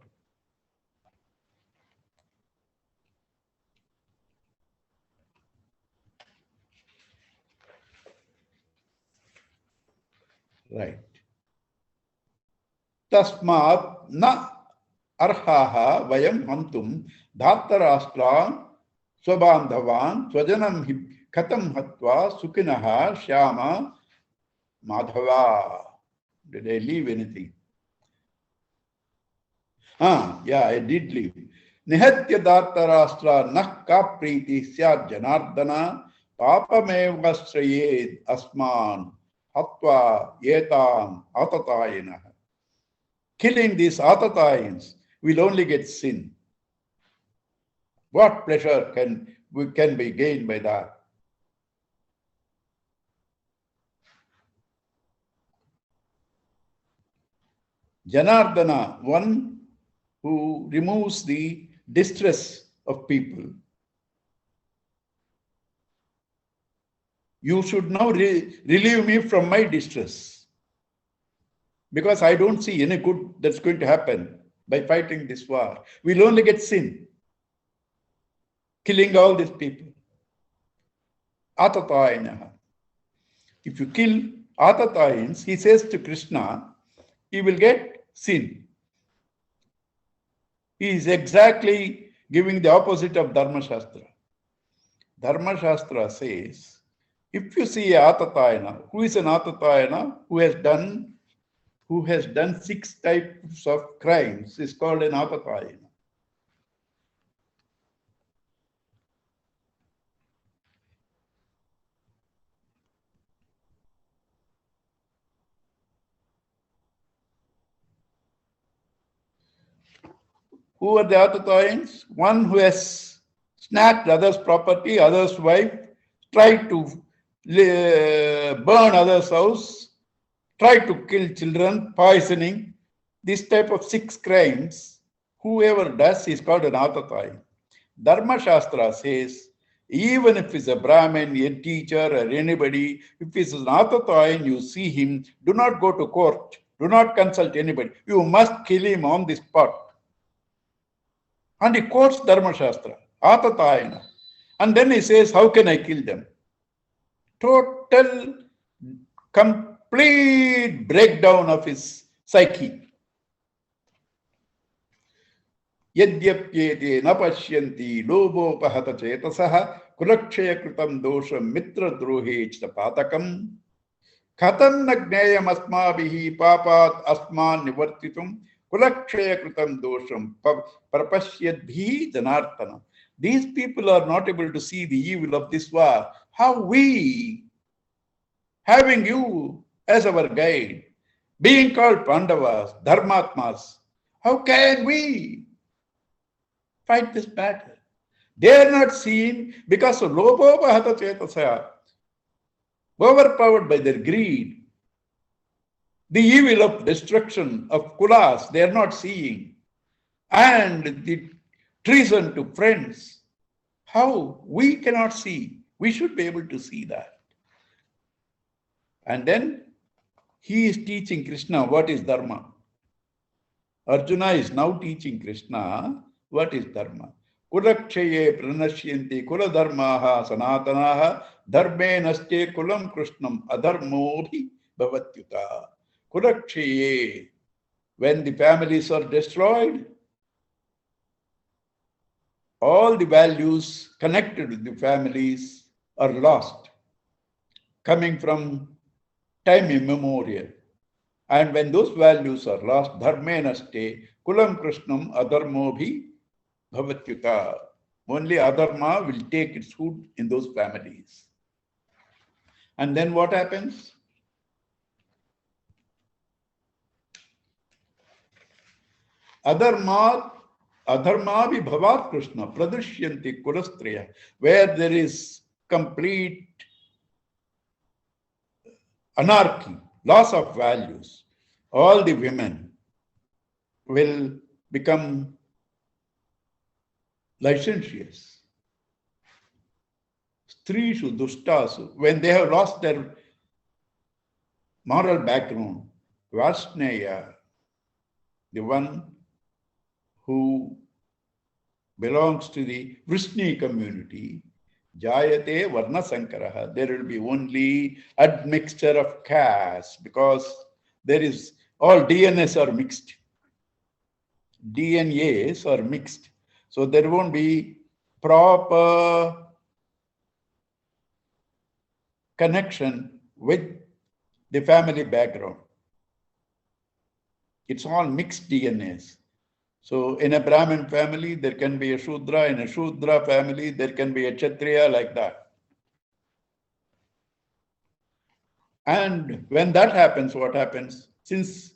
Right. Tasmat na arhaha vayam hantum dhattarashtra swabandhavan swajanam khatam hatva sukhinaha shyama madhava. Did I leave anything? Yeah, I did leave. Nihatya dhattarashtra nakka priti syat janardana papamevashrayed asman hatva yetam atatayinah. Killing these atatayins will only get sin. What pleasure can be gained by that? Janardana, one who removes the distress of people. You should now relieve me from my distress, because I don't see any good that's going to happen by fighting this war. We'll only get sin, killing all these people. Atatayinaha. If you kill atatayins, he says to Krishna, he will get sin. He is exactly giving the opposite of Dharma Shastra. Dharma Shastra says, if you see a atatayana, who is an atatayana? Who has done 6 types of crimes is called an atatayana. Who are the Atatayans? One who has snatched others' property, others' wife, tried to burn others' house, tried to kill children, poisoning, this type of 6 crimes, whoever does is called an Atatayan. Dharma Shastra says, even if he's a Brahmin, a teacher, or anybody, if he's an Atatayan, you see him, do not go to court, do not consult anybody. You must kill him on the spot. And he quotes Dharma Shastra, Atatayana. And then he says, how can I kill them? Total, complete breakdown of his psyche. Yadyapyete napashyanti lobopahata chetasaha kulakshaya kritam dosham mitra drohe patakam khatam nagnayam asmabihi papat asman nivartitum kulakshaya kritam dosham parapashyadbhi janartanam. These people are not able to see the evil of this war. How we, having you as our guide, being called Pandavas, Dharmatmas, how can we fight this battle? They are not seen because of lobopahata chetasaya, overpowered by their greed. The evil of destruction of kulas, they are not seeing. And the treason to friends, how we cannot see. We should be able to see that. And then he is teaching Krishna what is Dharma. Arjuna is now teaching Krishna what is Dharma. Kulakshaye pranashyanti kula dharmaha sanatanaha dharme naste kulam krishnam adharmobhi bhavatyuta. Kulakshaye, when the families are destroyed, all the values connected with the families are lost, coming from time immemorial. And when those values are lost, dharmenaste kulam krishnam adharmobhi bhavatyuta. Only adharma will take its food in those families. And then what happens? Adharma bhavat Krishna pradrishyanti kulastraya, where there is complete anarchy, loss of values, all the women will become licentious. Strishu dushtasu, when they have lost their moral background, Vasneya, the one who belongs to the Vrishni community, Jayate Varna Sankaraha, there will be only admixture of caste because there is all DNAs are mixed. DNAs are mixed. So there won't be proper connection with the family background. It's all mixed DNAs. So in a Brahmin family, there can be a Shudra. In a Shudra family, there can be a Kshatriya, like that. And when that happens, what happens? Since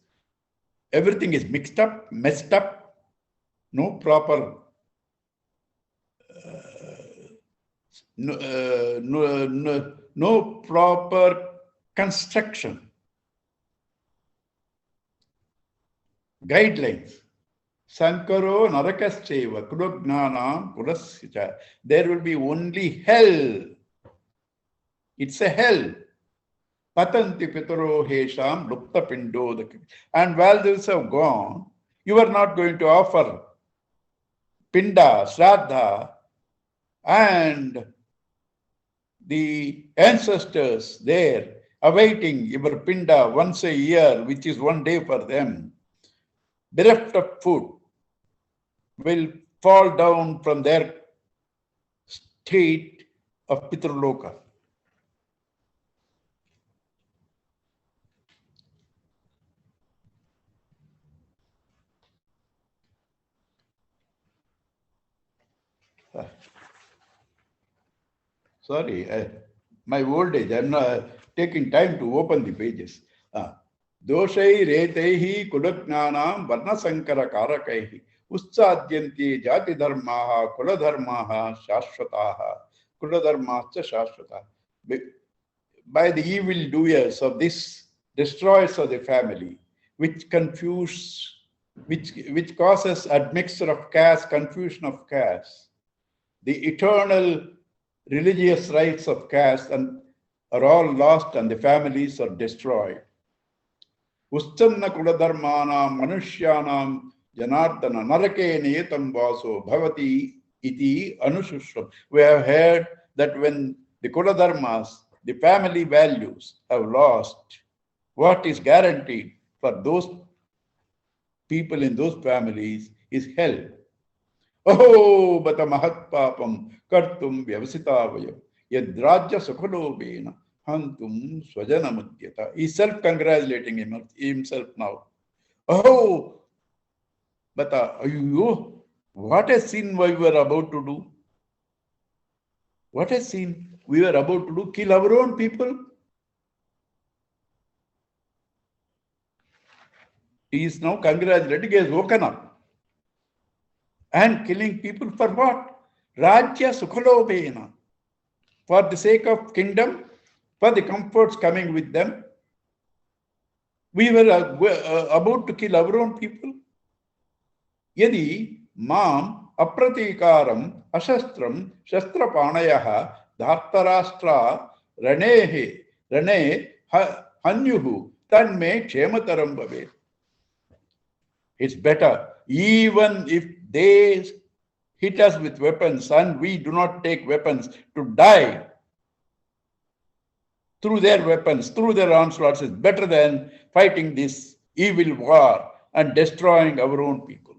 everything is mixed up, messed up, no proper no proper construction, guidelines. Sankaro narakascheva kulognanam kulasya. There will be only hell. It's a hell. Patanti pitaro hesham lupta pindo. And while those have gone, you are not going to offer pinda, shraddha, and the ancestors there awaiting your pinda once a year, which is one day for them, bereft of food, will fall down from their state of Pitraloka. Sorry, my old age, I'm not taking time to open the pages. Doshai retaihi kudaknanam varna sankara karakaihi. Ussādyanti jati dharmaha, kula dharmaha, shashvataha, kula dharmascha shashvataha. By the evil doers of this destroyers of the family, which which causes admixture of caste, confusion of caste, the eternal religious rights of caste are all lost and the families are destroyed. Uschanna kuladharmanam manushyanam janardana narake niyatam vaso bhavati iti anushushram. We have heard that when the kuladharmas, the family values have lost, what is guaranteed for those people in those families is hell. Oh, bata mahat papam kartum vyavasitavayam yadrajya sukhalobena hantum swajanamudyata. He is self-congratulating himself now. Oh, bata, what a sin we were about to do. What a sin we were about to do, kill our own people. He is now congratulating, he has woken up. And killing people for what? Rajya sukhalobena. For the sake of kingdom, for the comforts coming with them. We were about to kill our own people. Yadi mam apratikaram ashastram shastrapanayah dhartarashtra rane hanyuhu tanme kshemataram bhavet. It's better, even if they hit us with weapons and we do not take weapons, to die through their weapons, through their onslaughts, is better than fighting this evil war and destroying our own people.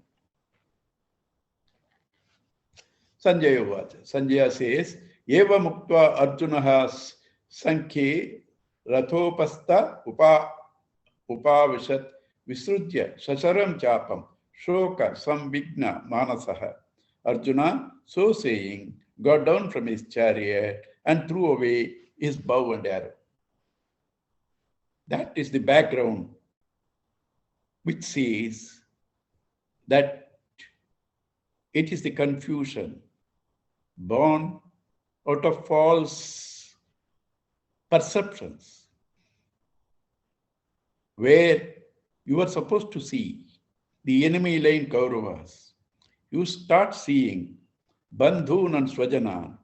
Sanjaya says, Eva muktva arjunaha sankhe rathopasta upavishat visrujya sasaram chapam shoka samvigna manasaha. Arjuna, so saying, got down from his chariot and threw away his bow and arrow. That is the background which says that it is the confusion born out of false perceptions, where you are supposed to see the enemy line Kauravas. You start seeing Bandhun and Swajana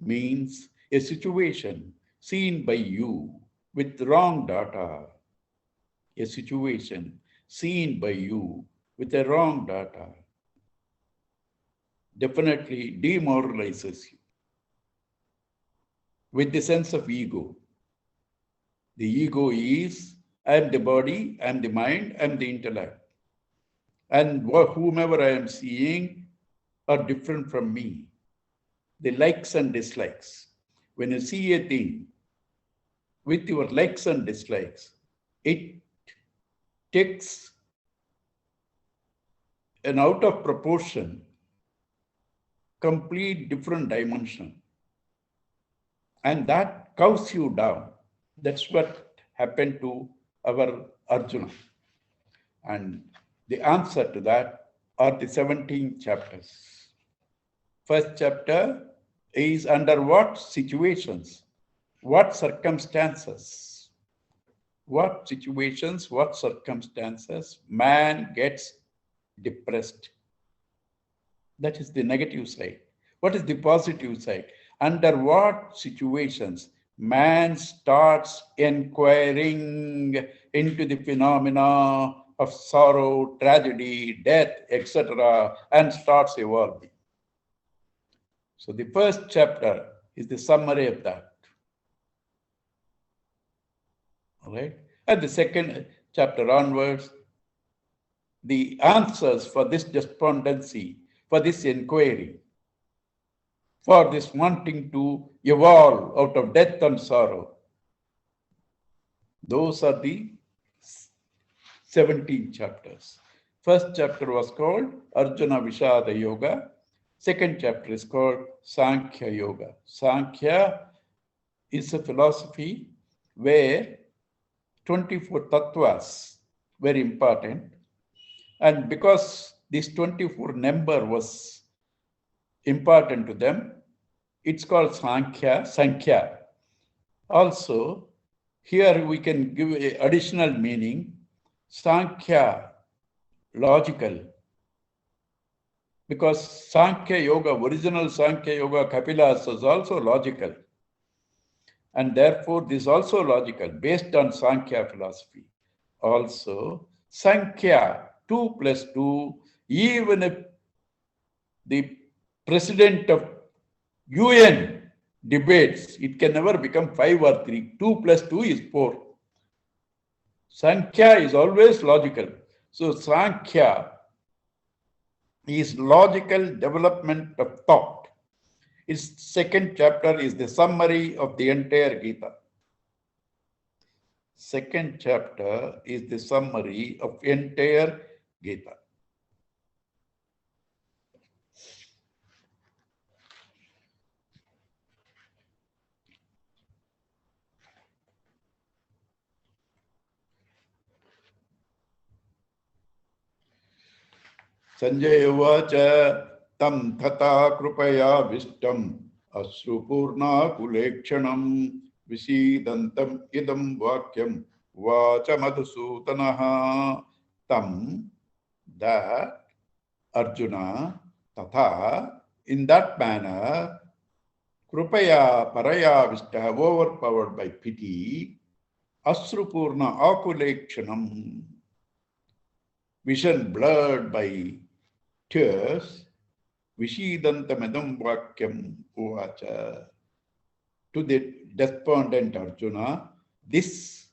means a situation seen by you with wrong data. A situation seen by you with a wrong data definitely demoralizes you with the sense of ego. The ego is, I am the body, I am the mind, I am the intellect. And whomever I am seeing are different from me. The likes and dislikes. When you see a thing with your likes and dislikes, it takes an out of proportion, complete different dimension. And that cows you down. That's what happened to our Arjuna. And the answer to that are the 17 chapters. First chapter is under what situations, what circumstances, what situations, what circumstances man gets depressed. That is the negative side. What is the positive side? Under what situations man starts inquiring into the phenomena of sorrow, tragedy, death, etc., and starts evolving. So the first chapter is the summary of that. All right? And the second chapter onwards, the answers for this despondency, for this inquiry, for this wanting to evolve out of death and sorrow. Those are the 17 chapters. First chapter was called Arjuna Vishada Yoga. Second chapter is called Sankhya Yoga. Sankhya is a philosophy where 24 tattvas were important. And because this 24 number was important to them. It's called Sankhya. Also, here we can give an additional meaning. Sankhya, logical. Because Sankhya Yoga, original Sankhya Yoga, Kapilas was also logical. And therefore, this is also logical, based on Sankhya philosophy. Also, Sankhya, 2 plus 2, even if the president of UN debates, it can never become 5 or 3. 2 plus 2 is 4. Sankhya is always logical. So Sankhya is logical development of thought. Its second chapter is the summary of the entire Gita. Second chapter is the summary of entire Gita. Sanjay Vacha tam thata krupaya vishtam asrupurna kulekshanam visidantam idam vakyam vacha madhusutanaha tam, that Arjuna, tatha, in that manner, krupaya paraya vishta, overpowered by pity, asrupurna akulekshanam, vision blurred by tears, vishidantamedam vakyam uvacha. To the despondent Arjuna, this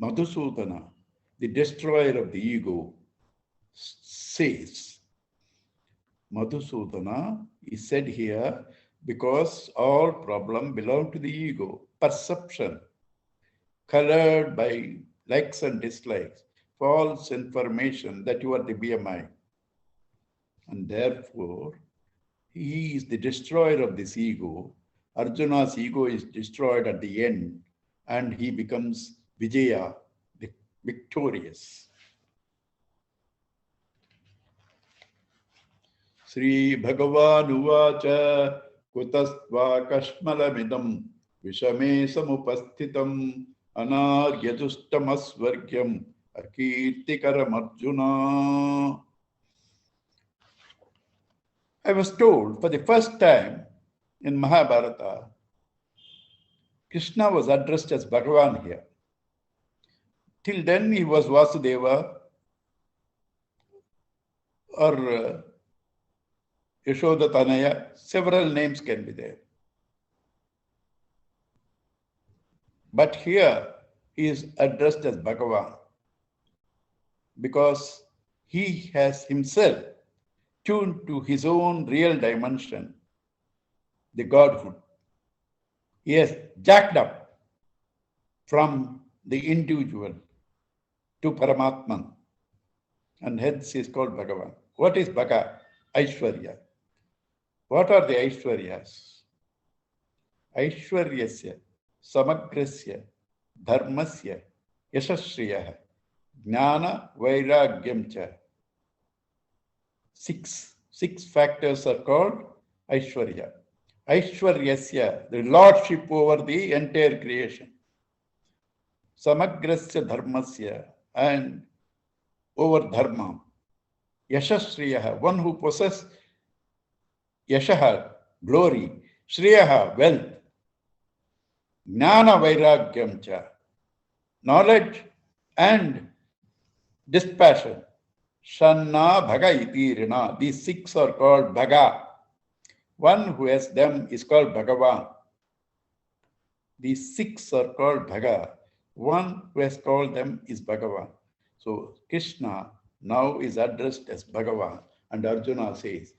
Madhusudana, the destroyer of the ego, says, Madhusudana is said here because all problems belong to the ego, perception, colored by likes and dislikes, false information that you are the BMI. And therefore, he is the destroyer of this ego. Arjuna's ego is destroyed at the end, and he becomes Vijaya, the victorious. Sri Bhagavan Uvacha Kutastva Kashmalamidam Vishame Samupasthitam Anaryajustamasvargyam Akirtikaram Arjuna. I was told for the first time in Mahabharata, Krishna was addressed as Bhagavan here. Till then he was Vasudeva or Yashoda Tanaya, several names can be there. But here he is addressed as Bhagavan because he has himself tuned to his own real dimension, the Godhood. He has jacked up from the individual to Paramatman, and hence he is called Bhagavan. What is Bhaga? Aishwarya. What are the Aishwaryas? Aishwaryasya, Samagrasya, Dharmasya, Yashashriyah, Jnana, Vairagyamcha. Six factors are called Aishwarya. Aishwaryasya, the lordship over the entire creation. Samagrasya Dharmasya, and over Dharma. Yashashriyah, one who possesses Yashaha, glory. Shriyaha, wealth. Jnana Vairagyamcha, knowledge and dispassion. Shanna Bhaga iti rina. These 6 are called Bhaga. One who has them is called Bhagavan. These 6 are called Bhaga. One who has called them is Bhagavan. So Krishna now is addressed as Bhagavan, and Arjuna says,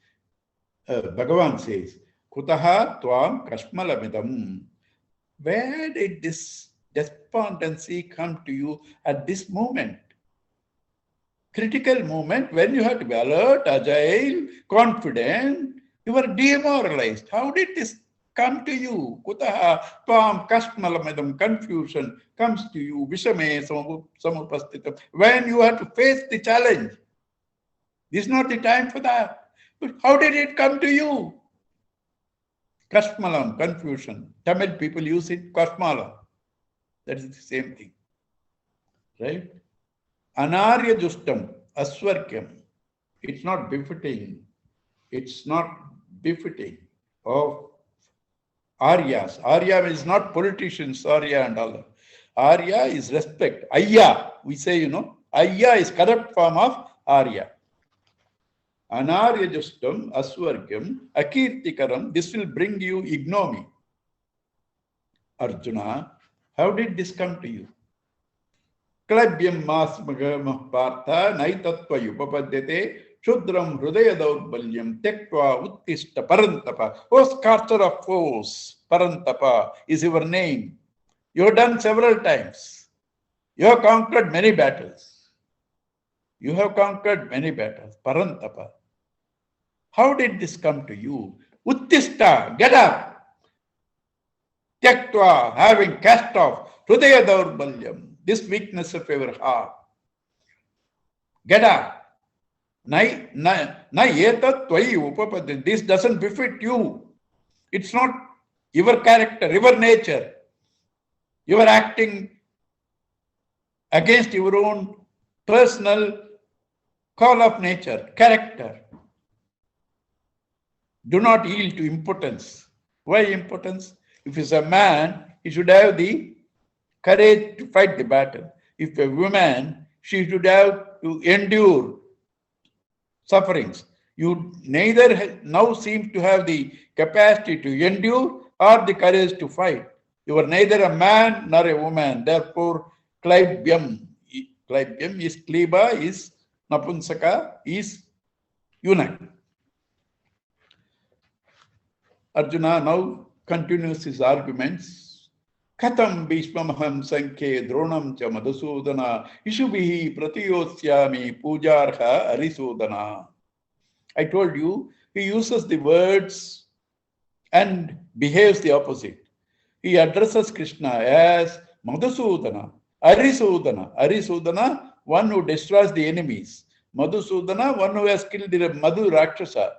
Bhagavan says, Kutaha Tvam Kashmalamidam. Where did this despondency come to you at this moment? Critical moment when you have to be alert, agile, confident, you were demoralized. How did this come to you? Kutaha Tvam Kashmalamidam. Confusion comes to you. Vishame Samupastitam. When you have to face the challenge. This is not the time for that. But how did it come to you? Kashmalam, confusion. Tamil people use it, Kashmalam. That is the same thing. Right? Anarya Justam, Aswarkyam. It's not befitting. It's not befitting of Aryas. Arya is not politicians, Arya and all that. Arya is respect. Ayya, we say, Ayya is corrupt form of Arya. Anarya Justam, Aswargyam, Akirtikaram, this will bring you ignominy. Arjuna, how did this come to you? Klabhyam masmagamah partha naitatva yupapadyate Shudram Hrudaya Daurbalyam Tektva Uttishta Parantapa. O scorcher of foes, Parantapa is your name. You have done several times. You have conquered many battles. Parantapa. How did this come to you? Uttishta, get up. Tektva, having cast off Hrudaya Daurbalyam, this weakness of your heart. Get up. This doesn't befit you. It's not your character, your nature. You are acting against your own personal call of nature, character. Do not yield to impotence. Why impotence? If he's a man, he should have the courage to fight the battle. If a woman, she should have to endure sufferings. You neither now seem to have the capacity to endure or the courage to fight. You are neither a man nor a woman. Therefore, Klaibyam is Kliba, is Napunsaka, is eunuch. Arjuna now continues his arguments. Katam Bhishmamaham Sankhe Dronam cha Madhusudana Ishubhihi Pratiyosyami Pujarha Arisudana. I told you, he uses the words and behaves the opposite. He addresses Krishna as Madhusudana, Arisudana. Arisudana, one who destroys the enemies. Madhusudana, one who has killed the Madhu Rakshasa.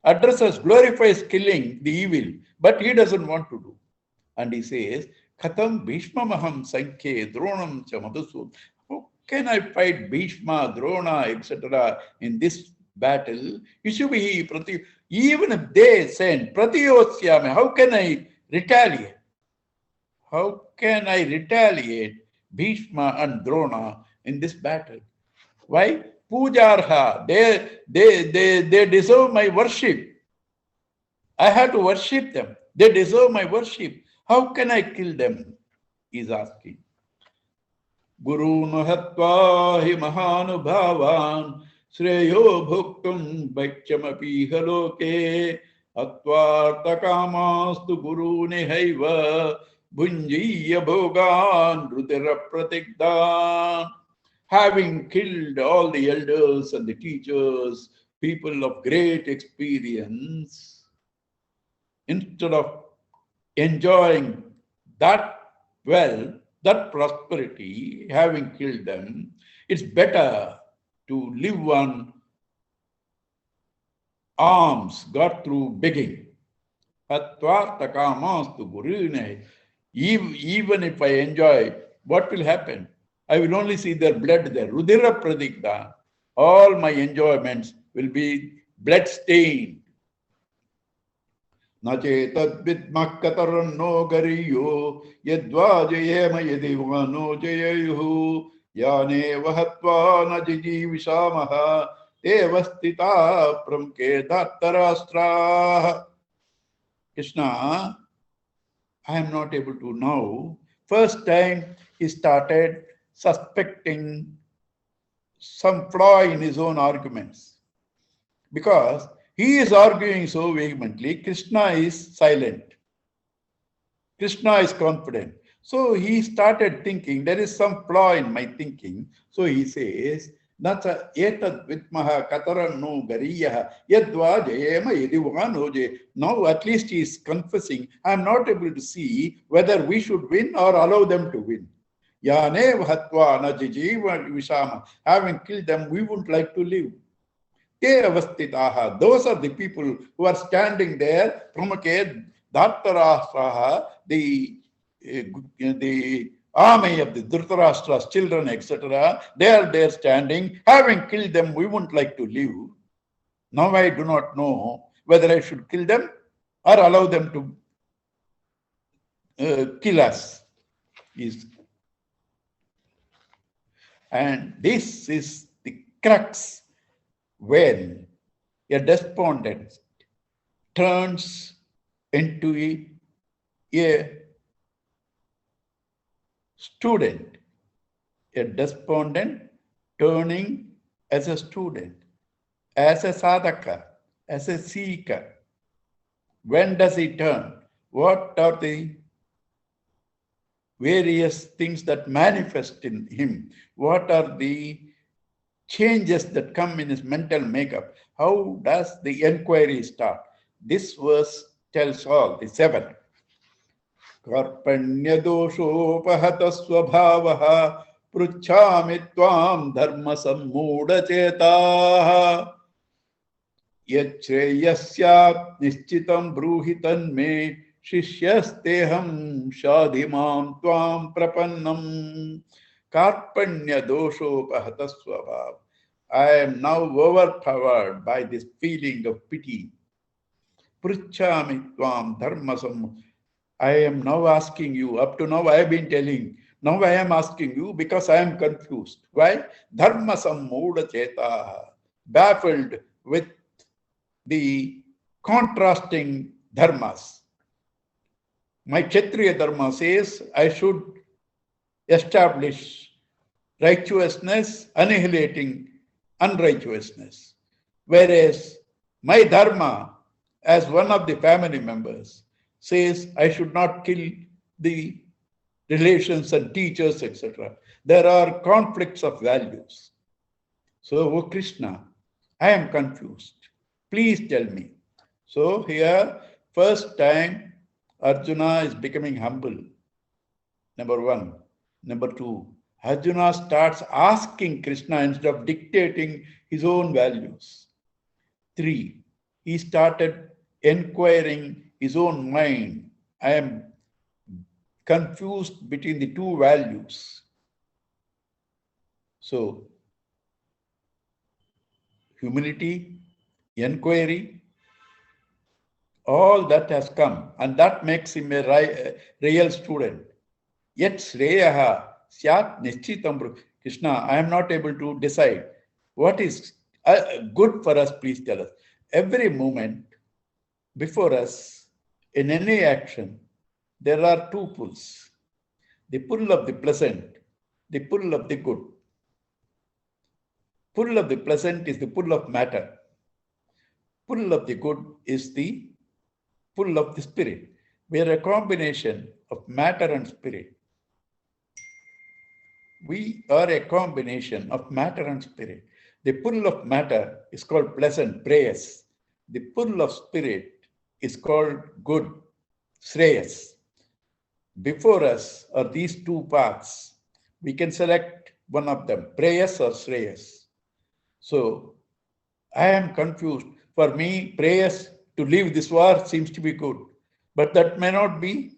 Addresses, glorifies killing the evil, but he doesn't want to do. And he says, Katam Bhishmamaham Sankhe Dronam cha Madhusudana. How can I fight Bhishma, Drona, etc. in this battle? Ishubhihi Prati. Even if they send Pratiyosyami, how can I retaliate? How can I retaliate Bhishma and Drona in this battle? Why? Pujarha. They deserve my worship. I have to worship them. They deserve my worship. How can I kill them? He's asking. Guru Nahatva hi Mahanubhavan Shreyo Bhuktum Bhakchamapi Haloke Atvartakamastu Guru Nihaiva Bhunjiya Bhogan Rudira Pratikdan. Having killed all the elders and the teachers, people of great experience, instead of enjoying that wealth, that prosperity, having killed them, it's better to live on alms got through begging. Even if I enjoy, what will happen? I will only see their blood there. Rudira Pradigda. All my enjoyments will be blood stained. Nache tadvidmak kataranno gariyo yadvajayema yadivano jayayuhu yane vahatva najiji vishamaha devastita pramke dattarastra. Krishna, I am not able to know. First time he started suspecting some flaw in his own arguments. Because he is arguing so vehemently, Krishna is silent. Krishna is confident. So he started thinking, there is some flaw in my thinking. So he says, Natsa etad vitmaha kataranno gariyaha yadva jayema yadivanoje. Now at least he is confessing, I am not able to see whether we should win or allow them to win. Yane hatva najijiva vishama. Having killed them, we wouldn't like to live. Te avastitaha. Those are the people who are standing there. Pramukhe Dhartarashtraha, the army of the Dhritarashtra's children, etc. They are there standing. Having killed them, we wouldn't like to live. Now I do not know whether I should kill them or allow them to kill us. And this is the crux when a despondent turns into a student, a despondent turning as a student, as a sadhaka, as a seeker. When does he turn? What are the various things that manifest in him? What are the changes that come in his mental makeup? How does the inquiry start? This verse tells all, the 7. Karpanya doshopahata swabhavaha pruchhami tvam dharma sammuda chetaha yachreyasya nishchitam bruhitan me Shishyasteham shadhimam tvam prapannam karpanya doshopahata swabhav. I am now overpowered by this feeling of pity. Pruchhami tvam dharmasam. I am now asking you, up to now I have been telling, now I am asking you because I am confused. Why? Dharmasam muda cheta, baffled with the contrasting dharmas. My Kshatriya dharma says I should establish righteousness, annihilating unrighteousness. Whereas my dharma, as one of the family members, says I should not kill the relations and teachers, etc. There are conflicts of values. So, O Krishna, I am confused. Please tell me. So here, first time, Arjuna is becoming humble. Number 1. Number 2, Arjuna starts asking Krishna instead of dictating his own values. 3, he started inquiring his own mind. I am confused between the two values. So, humility, inquiry, all that has come, and that makes him a real student. Yet Shreyaha Syat Nishchitam. Krishna, I am not able to decide what is good for us. Please tell us. Every moment before us, in any action, there are two pulls. The pull of the pleasant, the pull of the good. Pull of the pleasant is the pull of matter. Pull of the good is the pull of the spirit. We are a combination of matter and spirit. We are a combination of matter and spirit. The pull of matter is called pleasant, prayas. The pull of spirit is called good, shreyas. Before us are these two paths. We can select one of them, prayas or shreyas. So, I am confused. For me, prayas to leave this war seems to be good, but that may not be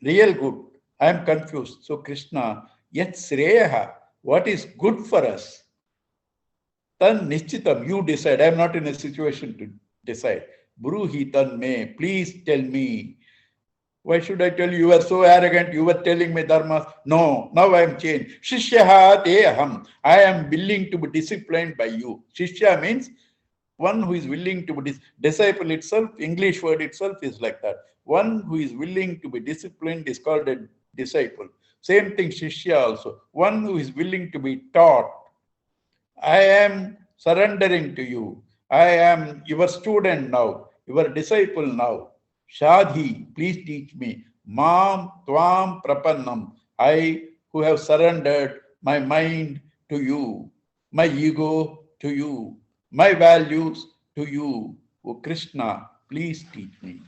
real good. I am confused. So, Krishna, yet Shreyaha, what is good for us? Tan Nishchitam, you decide. I am not in a situation to decide. Bruhi tan me, please tell me. Why should I tell you? You are so arrogant. You were telling me dharma. No, now I am changed. Shishyaha te aham. I am willing to be disciplined by you. Shishya means one who is willing to be disciple itself. English word itself is like that. One who is willing to be disciplined is called a disciple. Same thing, Shishya also. One who is willing to be taught. I am surrendering to you. I am your student now, your disciple now. Shadhi, please teach me. Mam Tvam Prapannam. I who have surrendered my mind to you, my ego to you, my values to you. O Krishna, please teach me.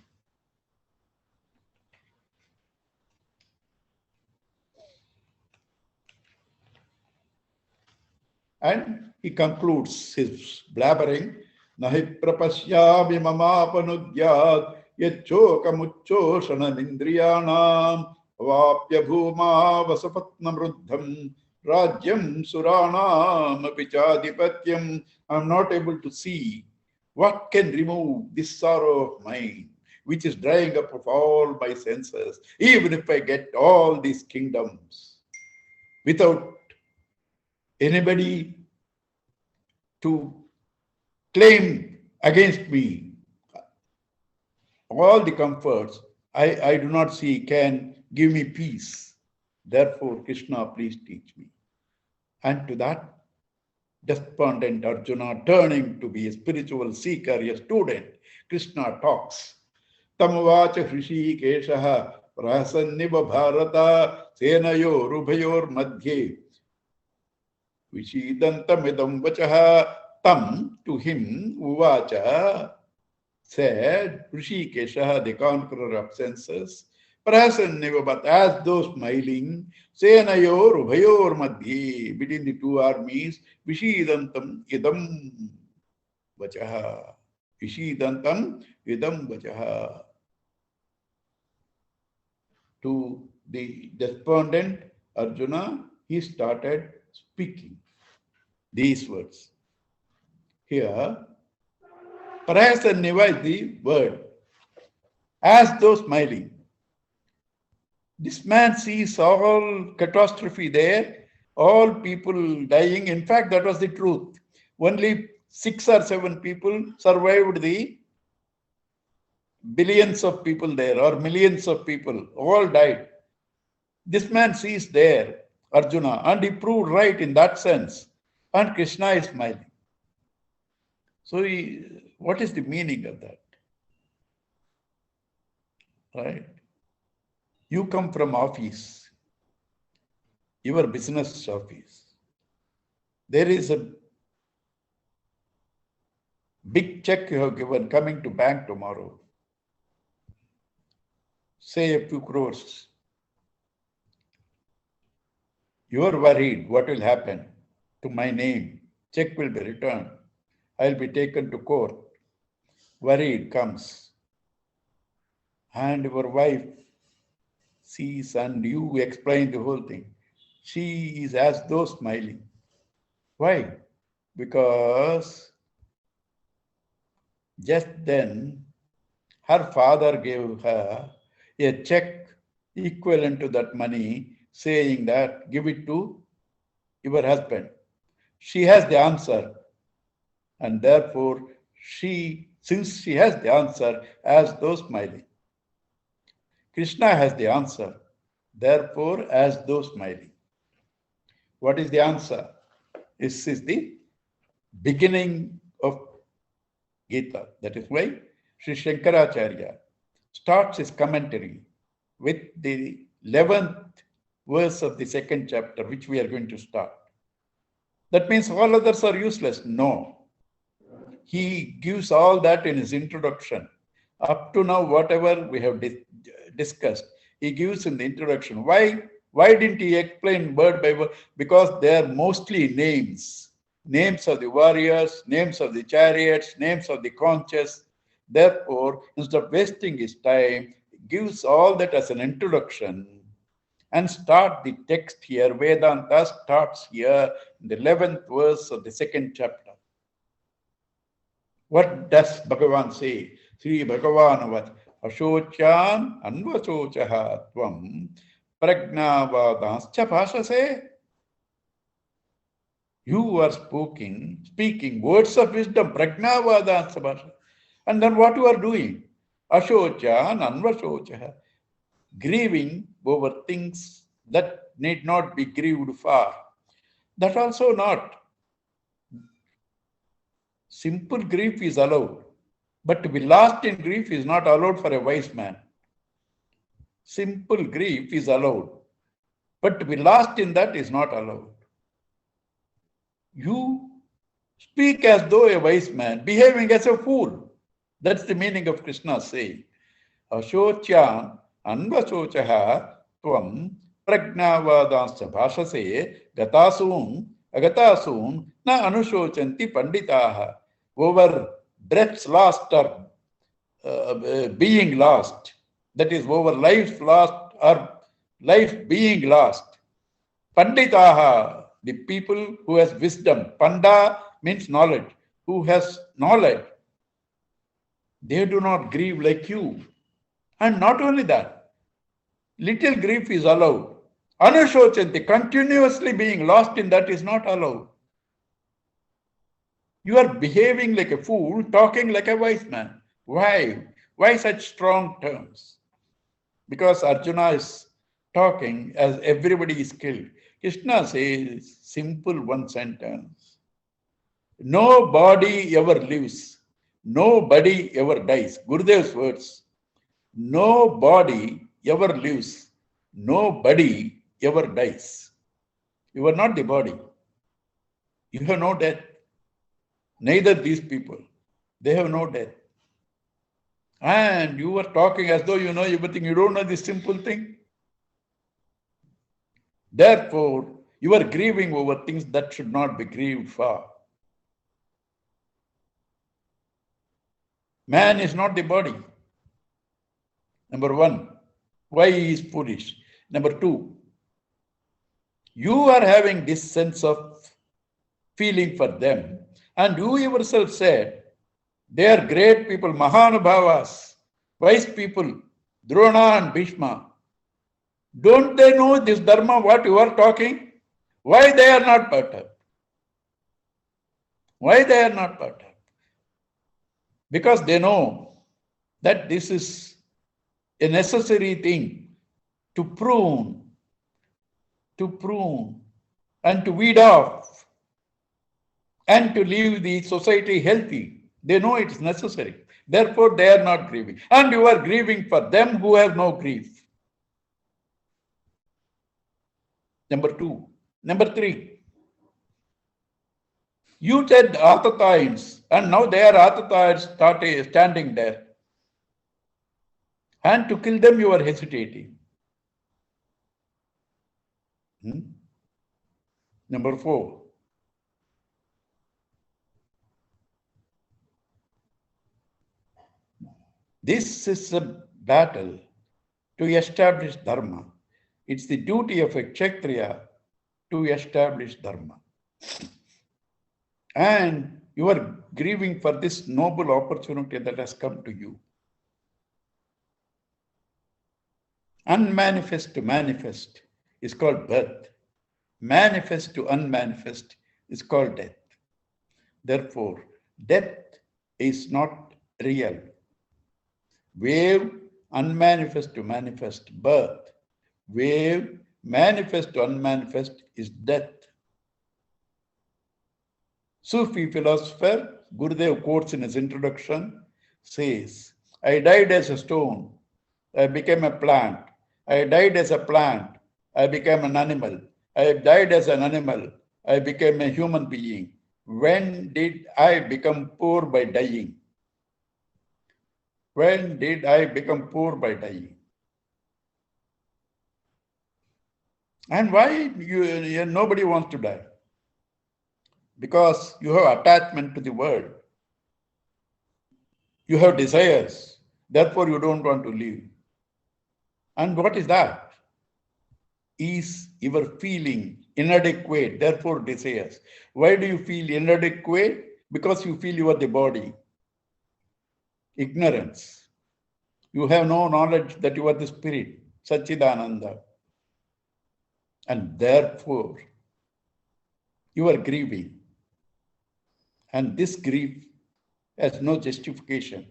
And he concludes his blabbering nahi prapashyami mamapanudyat yachchokamuchoshanamindriyanam avapya bhuma vasapatnamruddham rajyam suranam apichadipatyam. I am not able to see what can remove this sorrow of mine, which is drying up of all my senses, even if I get all these kingdoms without anybody to claim against me. All the comforts I do not see can give me peace. Therefore, Krishna, please teach me. And to that despondent Arjuna, turning to be a spiritual seeker, a student, Krishna talks. Tamavacha Hrishikeshaha Prasanniva Bharata Senayor Rubhayor Madhye Vishidantamidam Vachaha. Tam, to him, Uvacha, said Hrishikeshaha, the conqueror of senses, Prasanniva, but as though smiling, Senayor Ubhayor Madhye, between the two armies, Vishidantam idam vachaha. Vishidantam idam vachaha. To the despondent Arjuna, he started speaking these words. Here, Prasanniva is the word. As though smiling. This man sees all catastrophe there, all people dying. In fact, that was the truth. Only 6 or 7 people survived the billions of people there, or millions of people, all died. This man sees there Arjuna, and he proved right in that sense. And Krishna is smiling. So, what is the meaning of that? Right? You come from office, your business office. There is a big check you have given coming to bank tomorrow. Say a few crores. You are worried what will happen to my name. Check will be returned. I'll be taken to court. Worried comes. And your wife sees and you explain the whole thing. She is as though smiling. Why? Because just then her father gave her a check equivalent to that money, saying that give it to your husband. She has the answer. And therefore, since she has the answer, as though smiling. Krishna has the answer, therefore, as though smiling. What is the answer? This is the beginning of Gita. That is why Sri Shankaracharya starts his commentary with the 11th verse of the 2nd chapter, which we are going to start. That means all others are useless. No. He gives all that in his introduction. Up to now, whatever we have discussed, he gives in the introduction. Why didn't he explain word by word? Because they are mostly names. Names of the warriors, names of the chariots, names of the conches. Therefore, instead of wasting his time, he gives all that as an introduction and start the text here. Vedanta starts here in the 11th verse of the 2nd chapter. What does Bhagavan say? Sri Bhagavanavat Ashochan Anvasochaha Tvam Pragnavadanscha Bhashase. You are speaking words of wisdom, Pragnavadanscha Bhashase. And then what you are doing? Ashochan Anvasochaha. Grieving over things that need not be grieved for. That also not. Simple grief is allowed, but to be lost in grief is not allowed for a wise man. Simple grief is allowed, but to be lost in that is not allowed. You speak as though a wise man, behaving as a fool. That's the meaning of Krishna's saying. Ashochyam anvasochaha tvam pragnavadanscha bhashase gatasum agatasum na anushocanti panditaha. Over breaths lost or being lost. That is over life lost or life being lost. Panditaha, the people who has wisdom. Panda means knowledge. Who has knowledge. They do not grieve like you. And not only that, little grief is allowed. Anushocanti, continuously being lost in that is not allowed. You are behaving like a fool, talking like a wise man. Why? Why such strong terms? Because Arjuna is talking as everybody is killed. Krishna says simple one sentence. Nobody ever lives. Nobody ever dies. Gurudev's words. Nobody ever lives. Nobody ever dies. You are not the body. You have no death. Neither these people. They have no death. And you are talking as though you know everything. You don't know this simple thing. Therefore, you are grieving over things that should not be grieved for. Man is not the body. Number one, why he is foolish. Number two, you are having this sense of feeling for them. And you yourself said, they are great people, Mahanubhavas, wise people, Drona and Bhishma. Don't they know this dharma, what you are talking? Why they are not perturbed? Why they are not perturbed? Because they know that this is a necessary thing to prune and to weed off and to leave the society healthy. They know it is necessary. Therefore, they are not grieving. And you are grieving for them who have no grief. Number two. Number three. You said Athatayans, and now they are Athatayans standing there. And to kill them, you are hesitating. Number four. This is a battle to establish dharma. It's the duty of a Kshatriya to establish dharma. And you are grieving for this noble opportunity that has come to you. Unmanifest to manifest is called birth. Manifest to unmanifest is called death. Therefore, death is not real. Wave, unmanifest to manifest, birth. Wave, manifest to unmanifest is death. Sufi philosopher, Gurudev quotes in his introduction, says, I died as a stone, I became a plant. I died as a plant, I became an animal. I died as an animal, I became a human being. When did I become poor by dying? When did I become poor by dying? And why nobody wants to die? Because you have attachment to the world. You have desires. Therefore, you don't want to live. And what is that? Is your feeling inadequate, therefore desires. Why do you feel inadequate? Because you feel you are the body. Ignorance. You have no knowledge that you are the spirit, Satchidananda. And therefore, you are grieving. And this grief has no justification.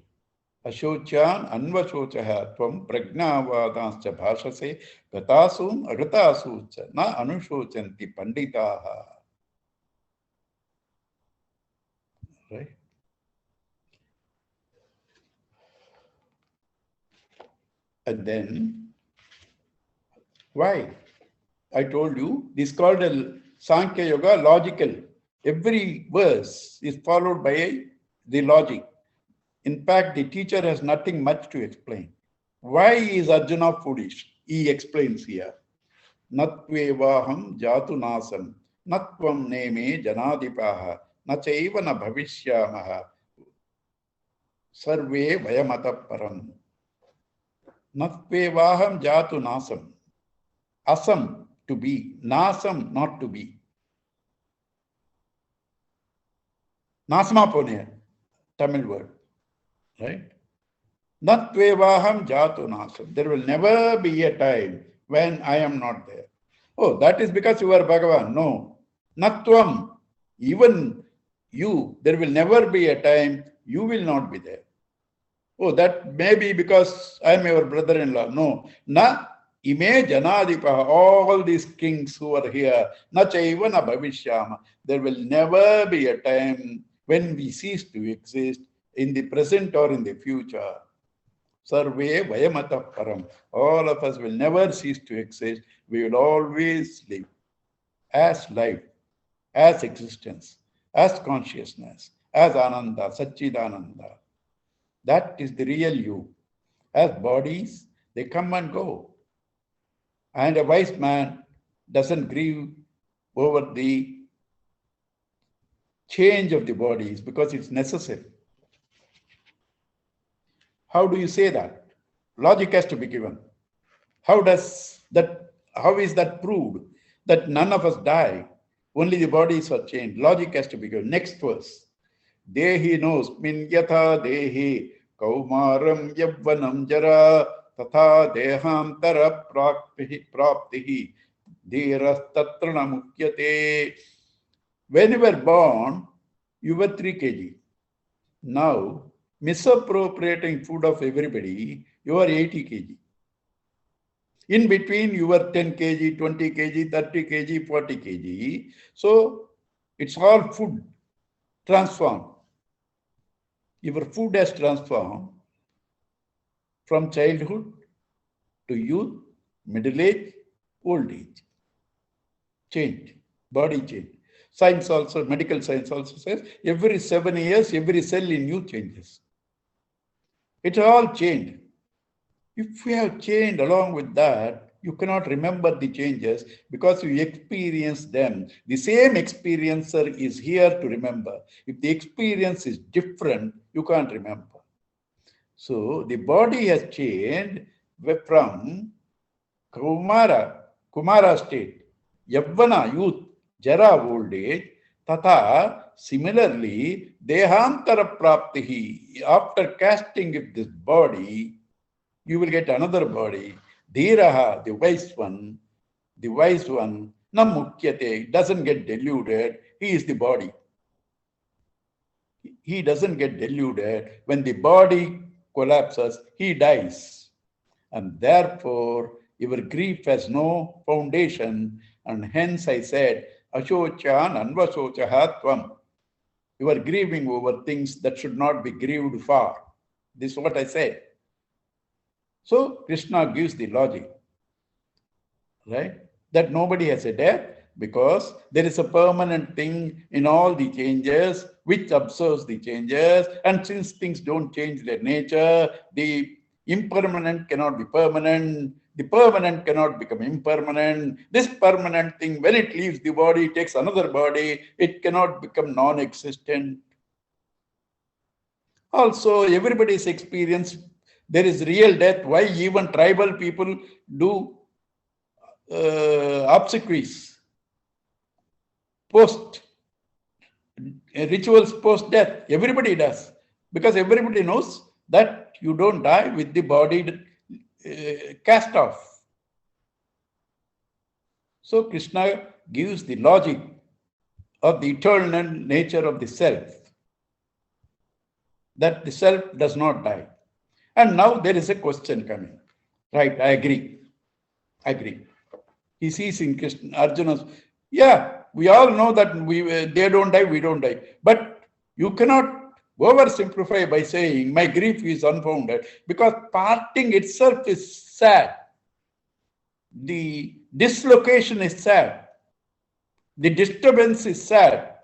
Ashochan anvashochaha tvam pragnavadanscha bhashase gatasum agatasucha na anushocanti panditaha. Right? And then, why? I told you, this is called a Sankhya Yoga logical. Every verse is followed by the logic. In fact, the teacher has nothing much to explain. Why is Arjuna foolish? He explains here. Natvevaham jatu nasam, natvam neme janadipaha, nachaiva na bhavishyamaha, Sarve vayamata param. Natvevaham jatu nasam. Asam, to be. Nasam, not to be. Nasma pone, Tamil word. Right? Natvevaham jatu nasam. There will never be a time when I am not there. Oh, that is because you are Bhagavan. No. Natvam. Even you, there will never be a time you will not be there. Oh, that may be because I am your brother-in-law. No. Na ime janadipaha. All these kings who are here. Na chaiva na bhavishyama. There will never be a time when we cease to exist in the present or in the future. Sarve vayamata param. All of us will never cease to exist. We will always live as life, as existence, as consciousness, as Ananda, Satchidananda. That is the real you. As bodies, they come and go. And a wise man doesn't grieve over the change of the bodies because it's necessary. How do you say that? Logic has to be given. How is that proved? That none of us die. Only the bodies are changed. Logic has to be given. Next verse. Dehi knows min yatha dehi kaumaram yavvanam jara tatha dehantara praptihi dhiras tatrana mukyate. When you were born, you were 3 kg. Now, misappropriating food of everybody, you are 80 kg. In between, you were 10 kg, 20 kg, 30 kg, 40 kg. So, it's all food transformed. Your food has transformed from childhood to youth, middle age, old age. Changed, body change. Science also, medical science also says, every 7 years, every cell in you changes. It all changed. If we have changed along with that, you cannot remember the changes because you experience them. The same experiencer is here to remember. If the experience is different, you can't remember. So the body has changed from Kumara state, Yavvana, youth, Jara, old age, Tata, similarly, Dehantara Praptihi, after casting of this body, you will get another body. Dhiraha, the wise one, Namukyate, doesn't get deluded. He is the body. He doesn't get deluded. When the body collapses, he dies. And therefore, your grief has no foundation. And hence I said, Ashochan anvasochaha tvam. You are grieving over things that should not be grieved for. This is what I said. So Krishna gives the logic, right? That nobody has a death because there is a permanent thing in all the changes which observes the changes. And since things don't change their nature, the impermanent cannot be permanent. The permanent cannot become impermanent. This permanent thing, when it leaves the body, takes another body, it cannot become non-existent. Also, everybody's experience, there is real death. Why even tribal people do obsequies, rituals post-death. Everybody does. Because everybody knows that you don't die with the body cast off. So Krishna gives the logic of the eternal nature of the self, that the self does not die. And now there is a question coming. Right, I agree. He sees in Krishna, Arjuna's, yeah, we all know that they don't die, we don't die. But you cannot oversimplify by saying my grief is unfounded, because parting itself is sad. The dislocation is sad. The disturbance is sad.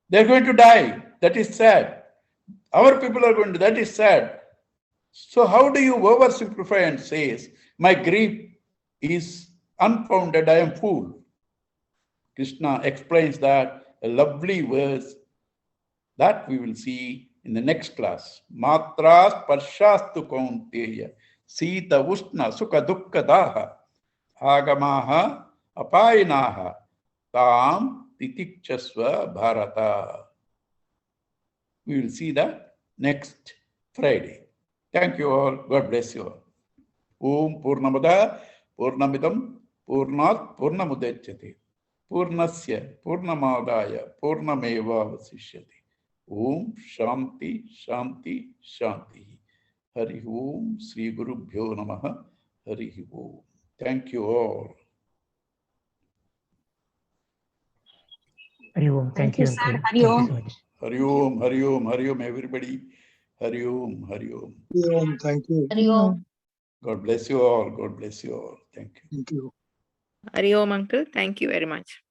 They're going to die. That is sad. Our people are going to, that is sad. So how do you oversimplify and say, my grief is unfounded, I am fool? Krishna explains that, a lovely verse that we will see in the next class. Matras parshastu kaunteya sita ushna sukha dukkha daha agamaha apayinaha tam titikchasva bharata. We will see that next Friday. Thank you all. God bless you all. Om Purnamada Purnamidam Purnat Purnamudachyate Purnasya Purnamadaya Purnameva Vasishyate. Om Shanti Shanti Shanti. Hari Om Sri Guru Bhyo Namaha. Hari Om. Thank you all. Hari Om. Thank you, sir. Uncle. Hari Thank you Om. so much. Hari Om, Hari Om, Hari Om, everybody. Hari Om, Hari Om. Thank you. Hari Om. God bless you all. God bless you all. Thank you. Thank you. Hari Om, uncle. Thank you very much.